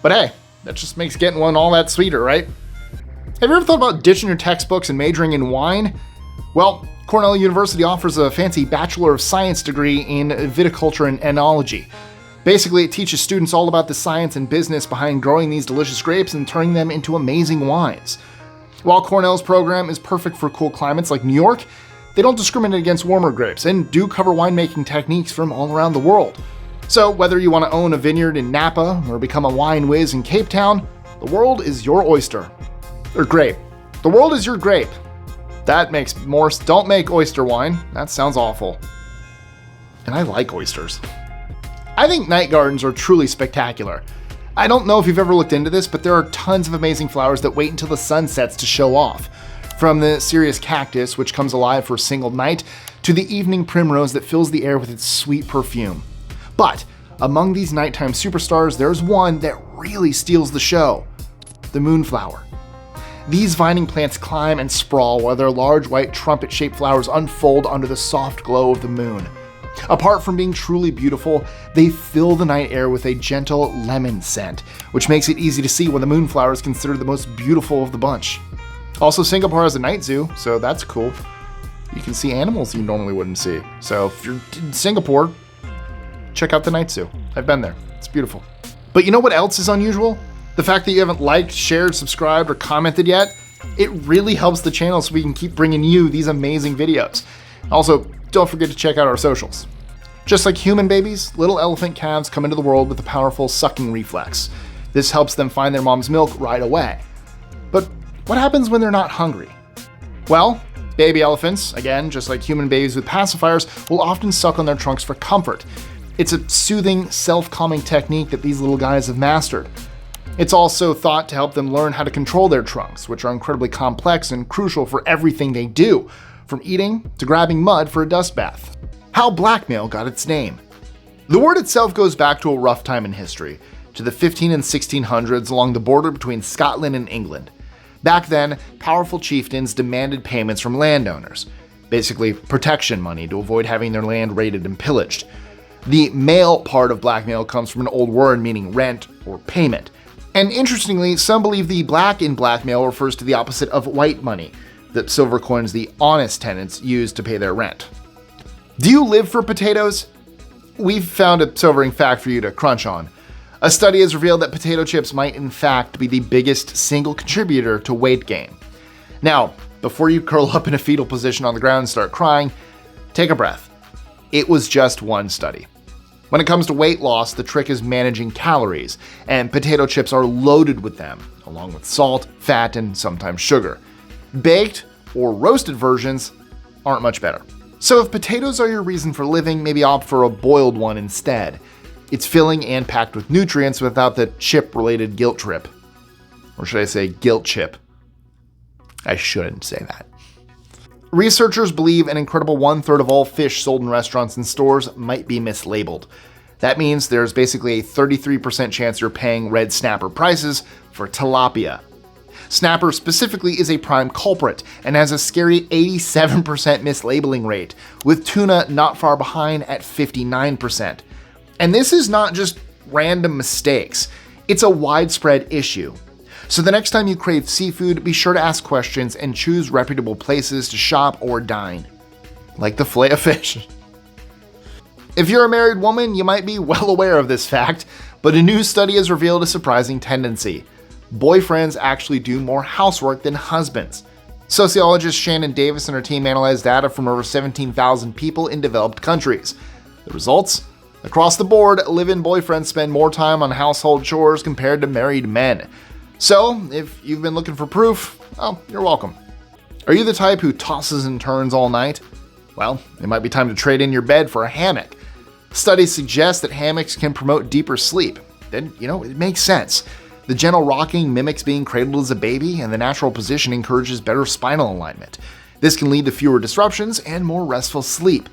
But hey, that just makes getting one all that sweeter, right? Have you ever thought about ditching your textbooks and majoring in wine? Well, Cornell University offers a fancy Bachelor of Science degree in viticulture and enology. Basically, it teaches students all about the science and business behind growing these delicious grapes and turning them into amazing wines. While Cornell's program is perfect for cool climates like New York, They don't discriminate against warmer grapes and do cover winemaking techniques from all around the world. So whether you want to own a vineyard in Napa or become a wine whiz in Cape Town, the world is your oyster. Or grape. The world is your grape. That makes more. Don't make oyster wine. That sounds awful. And I like oysters. I think night gardens are truly spectacular. I don't know if you've ever looked into this, but there are tons of amazing flowers that wait until the sun sets to show off. From the Cereus cactus, which comes alive for a single night, to the evening primrose that fills the air with its sweet perfume. But among these nighttime superstars, there's one that really steals the show: the moonflower. These vining plants climb and sprawl while their large white trumpet-shaped flowers unfold under the soft glow of the moon. Apart from being truly beautiful, they fill the night air with a gentle lemon scent, which makes it easy to see why the moonflower is considered the most beautiful of the bunch. Also, Singapore has a night zoo, so that's cool. You can see animals you normally wouldn't see. So if you're in Singapore, check out the night zoo. I've been there. It's beautiful. But you know what else is unusual? The fact that you haven't liked, shared, subscribed, or commented yet. It really helps the channel so we can keep bringing you these amazing videos. Also, don't forget to check out our socials. Just like human babies, little elephant calves come into the world with a powerful sucking reflex. This helps them find their mom's milk right away. But what happens when they're not hungry? Well, baby elephants, again, just like human babies with pacifiers, will often suck on their trunks for comfort. It's a soothing, self-calming technique that these little guys have mastered. It's also thought to help them learn how to control their trunks, which are incredibly complex and crucial for everything they do, from eating to grabbing mud for a dust bath. How blackmail got its name. The word itself goes back to a rough time in history, to the 1500s and 1600s along the border between Scotland and England. Back then, powerful chieftains demanded payments from landowners, basically protection money to avoid having their land raided and pillaged. The male part of blackmail comes from an old word meaning rent or payment. And interestingly, some believe the black in blackmail refers to the opposite of white money, that silver coins the honest tenants use to pay their rent. Do you live for potatoes? We've found a sobering fact for you to crunch on. A study has revealed that potato chips might in fact be the biggest single contributor to weight gain. Now, before you curl up in a fetal position on the ground and start crying, take a breath. It was just one study. When it comes to weight loss, the trick is managing calories, and potato chips are loaded with them, along with salt, fat, and sometimes sugar. Baked or roasted versions aren't much better. So if potatoes are your reason for living, maybe opt for a boiled one instead. It's filling and packed with nutrients without the chip-related guilt trip. Or should I say guilt chip? I shouldn't say that. Researchers believe an incredible 1/3 of all fish sold in restaurants and stores might be mislabeled. That means there's basically a 33% chance you're paying red snapper prices for tilapia. Snapper specifically is a prime culprit and has a scary 87% mislabeling rate, with tuna not far behind at 59%. And this is not just random mistakes, it's a widespread issue. So the next time you crave seafood, be sure to ask questions and choose reputable places to shop or dine. Like the fillet of fish. If you're a married woman, you might be well aware of this fact, but a new study has revealed a surprising tendency. Boyfriends actually do more housework than husbands. Sociologist Shannon Davis and her team analyzed data from over 17,000 people in developed countries. The results? Across the board, live-in boyfriends spend more time on household chores compared to married men. So, if you've been looking for proof, oh, you're welcome. Are you the type who tosses and turns all night? Well, it might be time to trade in your bed for a hammock. Studies suggest that hammocks can promote deeper sleep. Then, it makes sense. The gentle rocking mimics being cradled as a baby, and the natural position encourages better spinal alignment. This can lead to fewer disruptions and more restful sleep.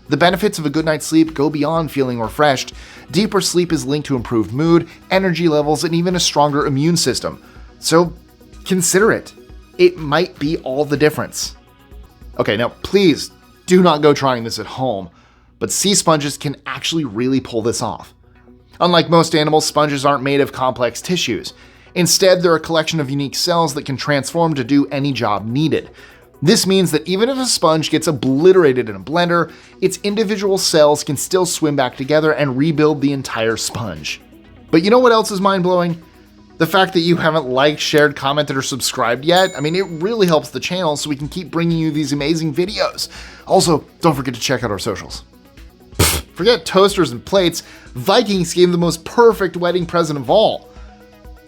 The benefits of a good night's sleep go beyond feeling refreshed. Deeper sleep is linked to improved mood, energy levels, and even a stronger immune system. So consider it. It might be all the difference. Okay, now please do not go trying this at home, but sea sponges can actually really pull this off. Unlike most animals, sponges aren't made of complex tissues. Instead, they're a collection of unique cells that can transform to do any job needed. This means that even if a sponge gets obliterated in a blender, its individual cells can still swim back together and rebuild the entire sponge. But you know what else is mind-blowing? The fact that you haven't liked, shared, commented, or subscribed yet, I mean, it really helps the channel so we can keep bringing you these amazing videos. Also, don't forget to check out our socials. Forget toasters and plates, Vikings gave the most perfect wedding present of all.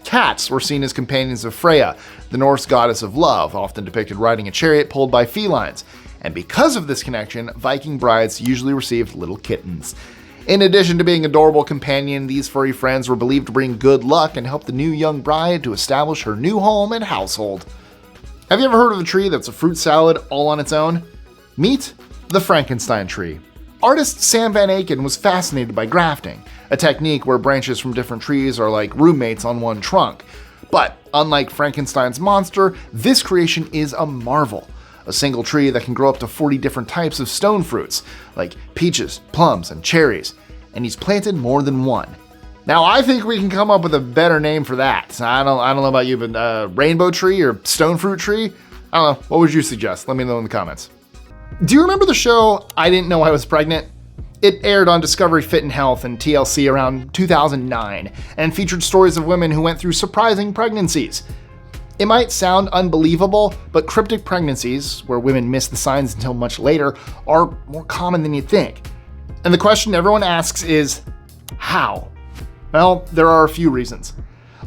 Cats were seen as companions of Freya, the Norse goddess of love, often depicted riding a chariot pulled by felines. And because of this connection, Viking brides usually received little kittens. In addition to being adorable companion, these furry friends were believed to bring good luck and help the new young bride to establish her new home and household. Have you ever heard of a tree that's a fruit salad all on its own? Meet the Frankenstein tree. Artist Sam Van Aken was fascinated by grafting, a technique where branches from different trees are like roommates on one trunk. But unlike Frankenstein's monster, this creation is a marvel. A single tree that can grow up to 40 different types of stone fruits, like peaches, plums, and cherries, and he's planted more than one. Now, I think we can come up with a better name for that. I don't know about you, but rainbow tree or stone fruit tree? I don't know. What would you suggest? Let me know in the comments. Do you remember the show I Didn't Know I Was Pregnant? It aired on Discovery Fit and Health and TLC around 2009 and featured stories of women who went through surprising pregnancies. It might sound unbelievable, but cryptic pregnancies, where women miss the signs until much later, are more common than you'd think. And the question everyone asks is, how? Well, there are a few reasons.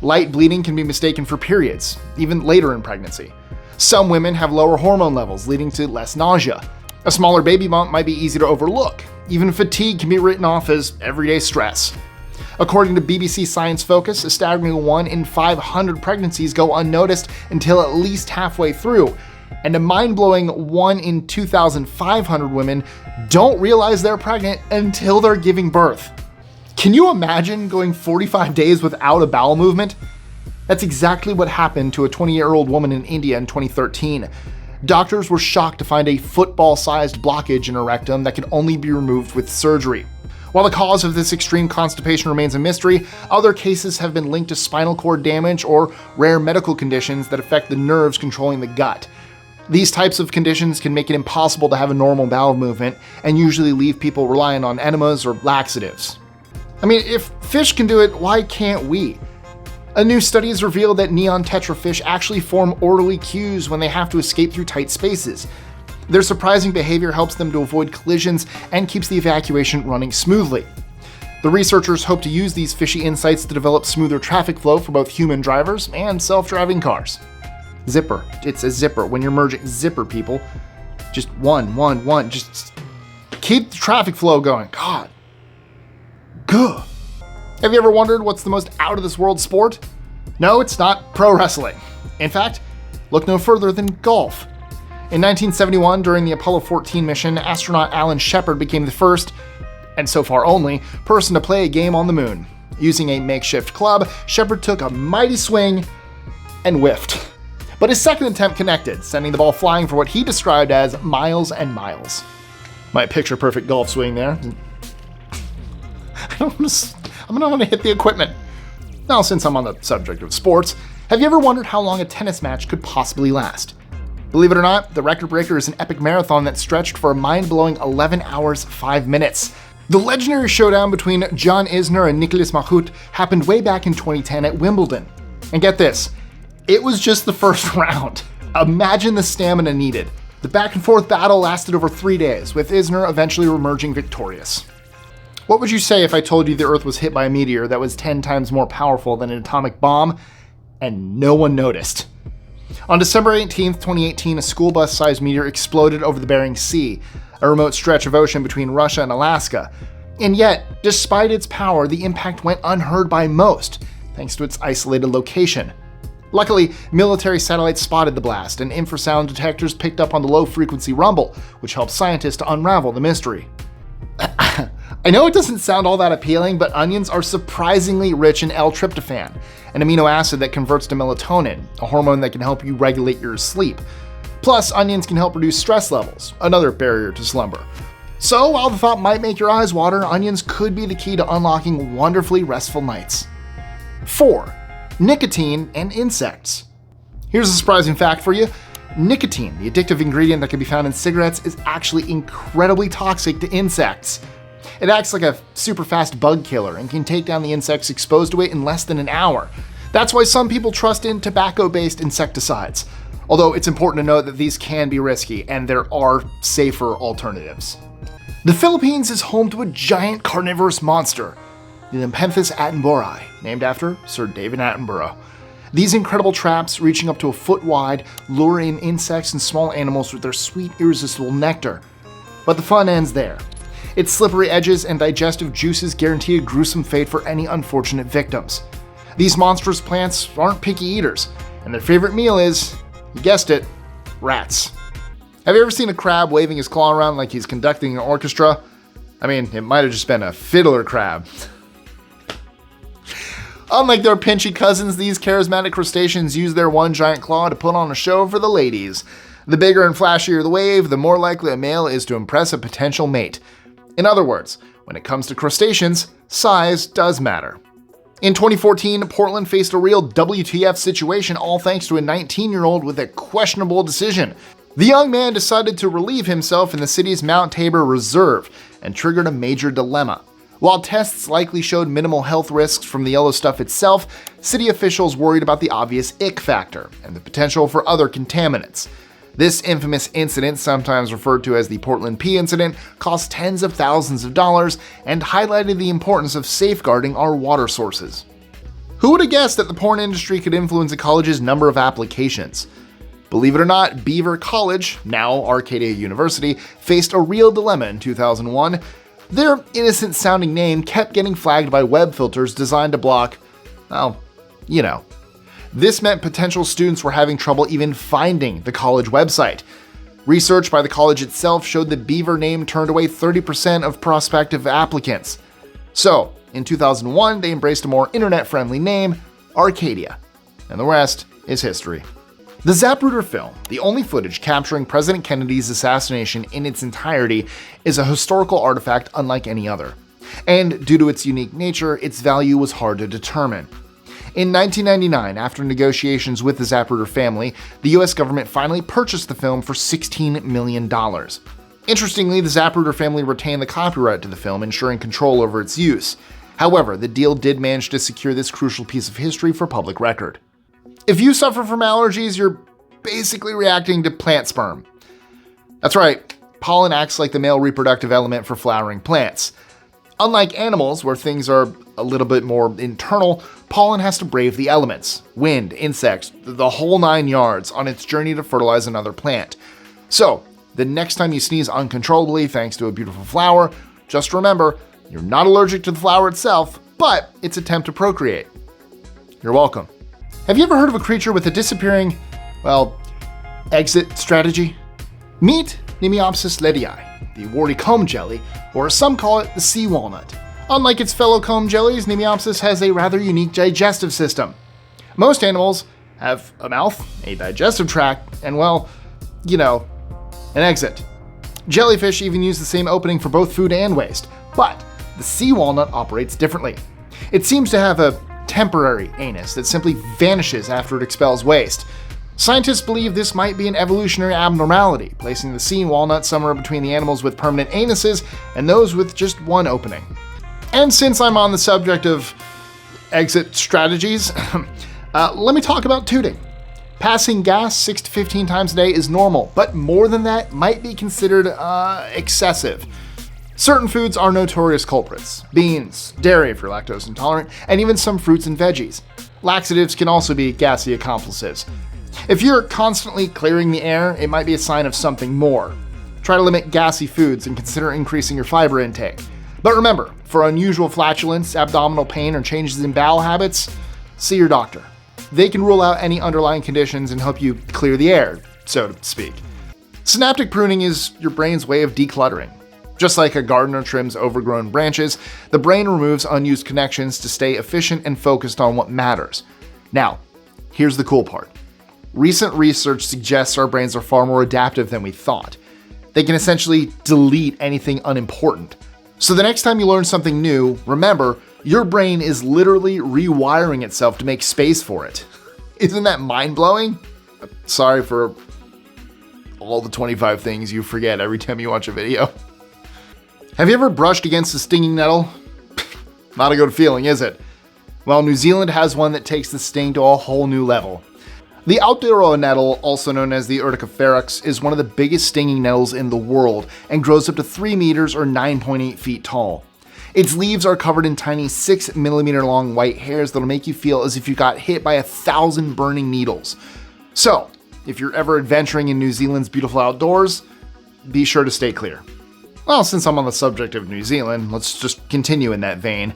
Light bleeding can be mistaken for periods, even later in pregnancy. Some women have lower hormone levels, leading to less nausea. A smaller baby bump might be easy to overlook. Even fatigue can be written off as everyday stress. According to BBC Science Focus, a staggering 1 in 500 pregnancies go unnoticed until at least halfway through, and a mind-blowing 1 in 2,500 women don't realize they're pregnant until they're giving birth. Can you imagine going 45 days without a bowel movement? That's exactly what happened to a 20-year-old woman in India in 2013. Doctors were shocked to find a football-sized blockage in her rectum that could only be removed with surgery. While the cause of this extreme constipation remains a mystery, other cases have been linked to spinal cord damage or rare medical conditions that affect the nerves controlling the gut. These types of conditions can make it impossible to have a normal bowel movement and usually leave people relying on enemas or laxatives. I mean, if fish can do it, why can't we? A new study has revealed that neon tetrafish actually form orderly queues when they have to escape through tight spaces. Their surprising behavior helps them to avoid collisions and keeps the evacuation running smoothly. The researchers hope to use these fishy insights to develop smoother traffic flow for both human drivers and self-driving cars. Zipper. It's a zipper. When you're merging, zipper, people. Just one. Just keep the traffic flow going. God. Good. Have you ever wondered what's the most out-of-this-world sport? No, it's not pro wrestling. In fact, look no further than golf. In 1971, during the Apollo 14 mission, astronaut Alan Shepard became the first, and so far only, person to play a game on the moon. Using a makeshift club, Shepard took a mighty swing and whiffed. But his second attempt connected, sending the ball flying for what he described as miles and miles. My picture-perfect golf swing there. I'm gonna hit the equipment. Now, since I'm on the subject of sports, have you ever wondered how long a tennis match could possibly last? Believe it or not, the record breaker is an epic marathon that stretched for a mind-blowing 11 hours, 5 minutes. The legendary showdown between John Isner and Nicolas Mahut happened way back in 2010 at Wimbledon. And get this, it was just the first round. Imagine the stamina needed. The back-and-forth battle lasted over 3 days, with Isner eventually emerging victorious. What would you say if I told you the Earth was hit by a meteor that was 10 times more powerful than an atomic bomb, and no one noticed? On December 18, 2018, a school bus-sized meteor exploded over the Bering Sea, a remote stretch of ocean between Russia and Alaska. And yet, despite its power, the impact went unheard by most, thanks to its isolated location. Luckily, military satellites spotted the blast, and infrasound detectors picked up on the low-frequency rumble, which helped scientists to unravel the mystery. I know it doesn't sound all that appealing, but onions are surprisingly rich in L-tryptophan, an amino acid that converts to melatonin, a hormone that can help you regulate your sleep. Plus, onions can help reduce stress levels, another barrier to slumber. So, while the thought might make your eyes water, onions could be the key to unlocking wonderfully restful nights. 4. Nicotine and insects. Here's a surprising fact for you. Nicotine, the addictive ingredient that can be found in cigarettes, is actually incredibly toxic to insects. It acts like a super fast bug killer and can take down the insects exposed to it in less than an hour. That's why some people trust in tobacco-based insecticides, although it's important to note that these can be risky and there are safer alternatives. The Philippines is home to a giant carnivorous monster, the Nepenthes attenborough, named after Sir David Attenborough. These incredible traps, reaching up to a foot wide, lure in insects and small animals with their sweet, irresistible nectar. But the fun ends there. Its slippery edges and digestive juices guarantee a gruesome fate for any unfortunate victims. These monstrous plants aren't picky eaters, and their favorite meal is, you guessed it, rats. Have you ever seen a crab waving his claw around like he's conducting an orchestra? I mean, it might have just been a fiddler crab. Unlike their pinchy cousins, these charismatic crustaceans use their one giant claw to put on a show for the ladies. The bigger and flashier the wave, the more likely a male is to impress a potential mate. In other words, when it comes to crustaceans, size does matter. In 2014, Portland faced a real WTF situation, all thanks to a 19-year-old with a questionable decision. The young man decided to relieve himself in the city's Mount Tabor Reserve and triggered a major dilemma. While tests likely showed minimal health risks from the yellow stuff itself, city officials worried about the obvious ick factor and the potential for other contaminants. This infamous incident, sometimes referred to as the Portland P incident, cost tens of thousands of dollars and highlighted the importance of safeguarding our water sources. Who would have guessed that the porn industry could influence a college's number of applications? Believe it or not, Beaver College, now Arcadia University, faced a real dilemma in 2001. Their innocent-sounding name kept getting flagged by web filters designed to block, well, you know. This meant potential students were having trouble even finding the college website. Research by the college itself showed the Beaver name turned away 30% of prospective applicants. So, in 2001, they embraced a more internet-friendly name, Arcadia. And the rest is history. The Zapruder film, the only footage capturing President Kennedy's assassination in its entirety, is a historical artifact unlike any other. And due to its unique nature, its value was hard to determine. In 1999, after negotiations with the Zapruder family, the US government finally purchased the film for $16 million. Interestingly, the Zapruder family retained the copyright to the film, ensuring control over its use. However, the deal did manage to secure this crucial piece of history for public record. If you suffer from allergies, you're basically reacting to plant sperm. That's right, pollen acts like the male reproductive element for flowering plants. Unlike animals, where things are a little bit more internal, pollen has to brave the elements, wind, insects, the whole 9 yards on its journey to fertilize another plant. So, the next time you sneeze uncontrollably thanks to a beautiful flower, just remember, you're not allergic to the flower itself, but its attempt to procreate. You're welcome. Have you ever heard of a creature with a disappearing, exit strategy? Meet Nemiopsis ledii, the warty comb jelly, or as some call it, the sea walnut. Unlike its fellow comb jellies, Nemiopsis has a rather unique digestive system. Most animals have a mouth, a digestive tract, and an exit. Jellyfish even use the same opening for both food and waste, but the sea walnut operates differently. It seems to have a temporary anus that simply vanishes after it expels waste. Scientists believe this might be an evolutionary abnormality, placing the sea walnut somewhere between the animals with permanent anuses and those with just one opening. And since I'm on the subject of exit strategies, let me talk about tooting. Passing gas 6 to 15 times a day is normal, but more than that might be considered excessive. Certain foods are notorious culprits. Beans, dairy if you're lactose intolerant, and even some fruits and veggies. Laxatives can also be gassy accomplices. If you're constantly clearing the air, it might be a sign of something more. Try to limit gassy foods and consider increasing your fiber intake. But remember, for unusual flatulence, abdominal pain, or changes in bowel habits, see your doctor. They can rule out any underlying conditions and help you clear the air, so to speak. Synaptic pruning is your brain's way of decluttering. Just like a gardener trims overgrown branches, the brain removes unused connections to stay efficient and focused on what matters. Now, here's the cool part. Recent research suggests our brains are far more adaptive than we thought. They can essentially delete anything unimportant. So the next time you learn something new, remember, your brain is literally rewiring itself to make space for it. Isn't that mind-blowing? Sorry for all the 25 things you forget every time you watch a video. Have you ever brushed against a stinging nettle? Not a good feeling, is it? Well, New Zealand has one that takes the sting to a whole new level. The Aotearoa nettle, also known as the Urtica ferox, is one of the biggest stinging nettles in the world and grows up to 3 meters or 9.8 feet tall. Its leaves are covered in tiny 6 millimeter long white hairs that'll make you feel as if you got hit by 1,000 burning needles. So, if you're ever adventuring in New Zealand's beautiful outdoors, be sure to stay clear. Well, since I'm on the subject of New Zealand, let's just continue in that vein.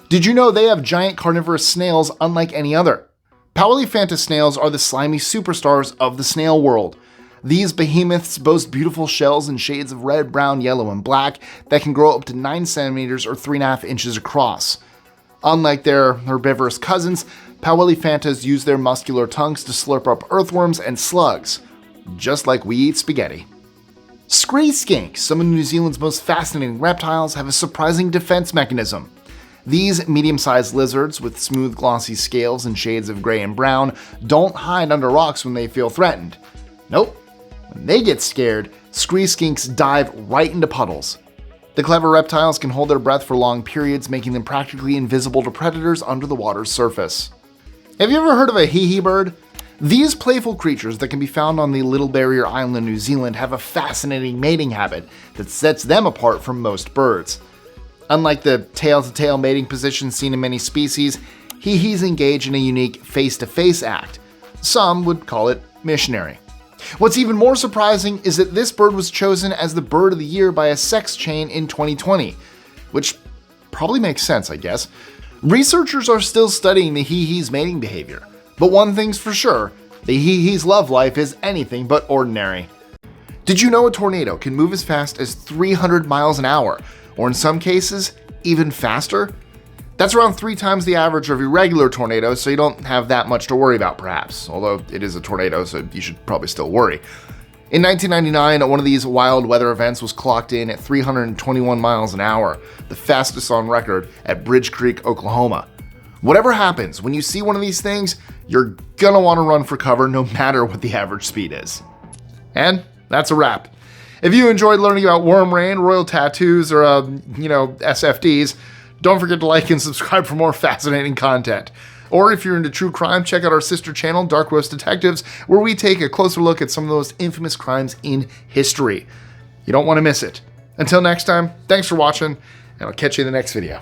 Did you know they have giant carnivorous snails unlike any other? Pauweli-phanta snails are the slimy superstars of the snail world. These behemoths boast beautiful shells in shades of red, brown, yellow, and black that can grow up to 9 centimeters or 3.5 inches across. Unlike their herbivorous cousins, Pauweli-phantas use their muscular tongues to slurp up earthworms and slugs, just like we eat spaghetti. Scree skinks, some of New Zealand's most fascinating reptiles, have a surprising defense mechanism. These medium-sized lizards with smooth glossy scales in shades of gray and brown don't hide under rocks when they feel threatened. Nope. When they get scared, scree skinks dive right into puddles. The clever reptiles can hold their breath for long periods, making them practically invisible to predators under the water's surface. Have you ever heard of a hihi bird? These playful creatures that can be found on the Little Barrier Island in New Zealand have a fascinating mating habit that sets them apart from most birds. Unlike the tail-to-tail mating position seen in many species, hihis engage in a unique face-to-face act. Some would call it missionary. What's even more surprising is that this bird was chosen as the bird of the year by a sex chain in 2020, which probably makes sense, I guess. Researchers are still studying the hihis' mating behavior, but one thing's for sure, the hihis' love life is anything but ordinary. Did you know a tornado can move as fast as 300 miles an hour? Or in some cases, even faster? That's around 3 times the average of a regular tornado, so you don't have that much to worry about perhaps, although it is a tornado, so you should probably still worry. In 1999, one of these wild weather events was clocked in at 321 miles an hour, the fastest on record at Bridge Creek, Oklahoma. Whatever happens, when you see one of these things, you're gonna want to run for cover no matter what the average speed is. And that's a wrap. If you enjoyed learning about worm rain, royal tattoos, or, SFDs, don't forget to like and subscribe for more fascinating content. Or if you're into true crime, check out our sister channel, Dark Roast Detectives, where we take a closer look at some of the most infamous crimes in history. You don't want to miss it. Until next time, thanks for watching, and I'll catch you in the next video.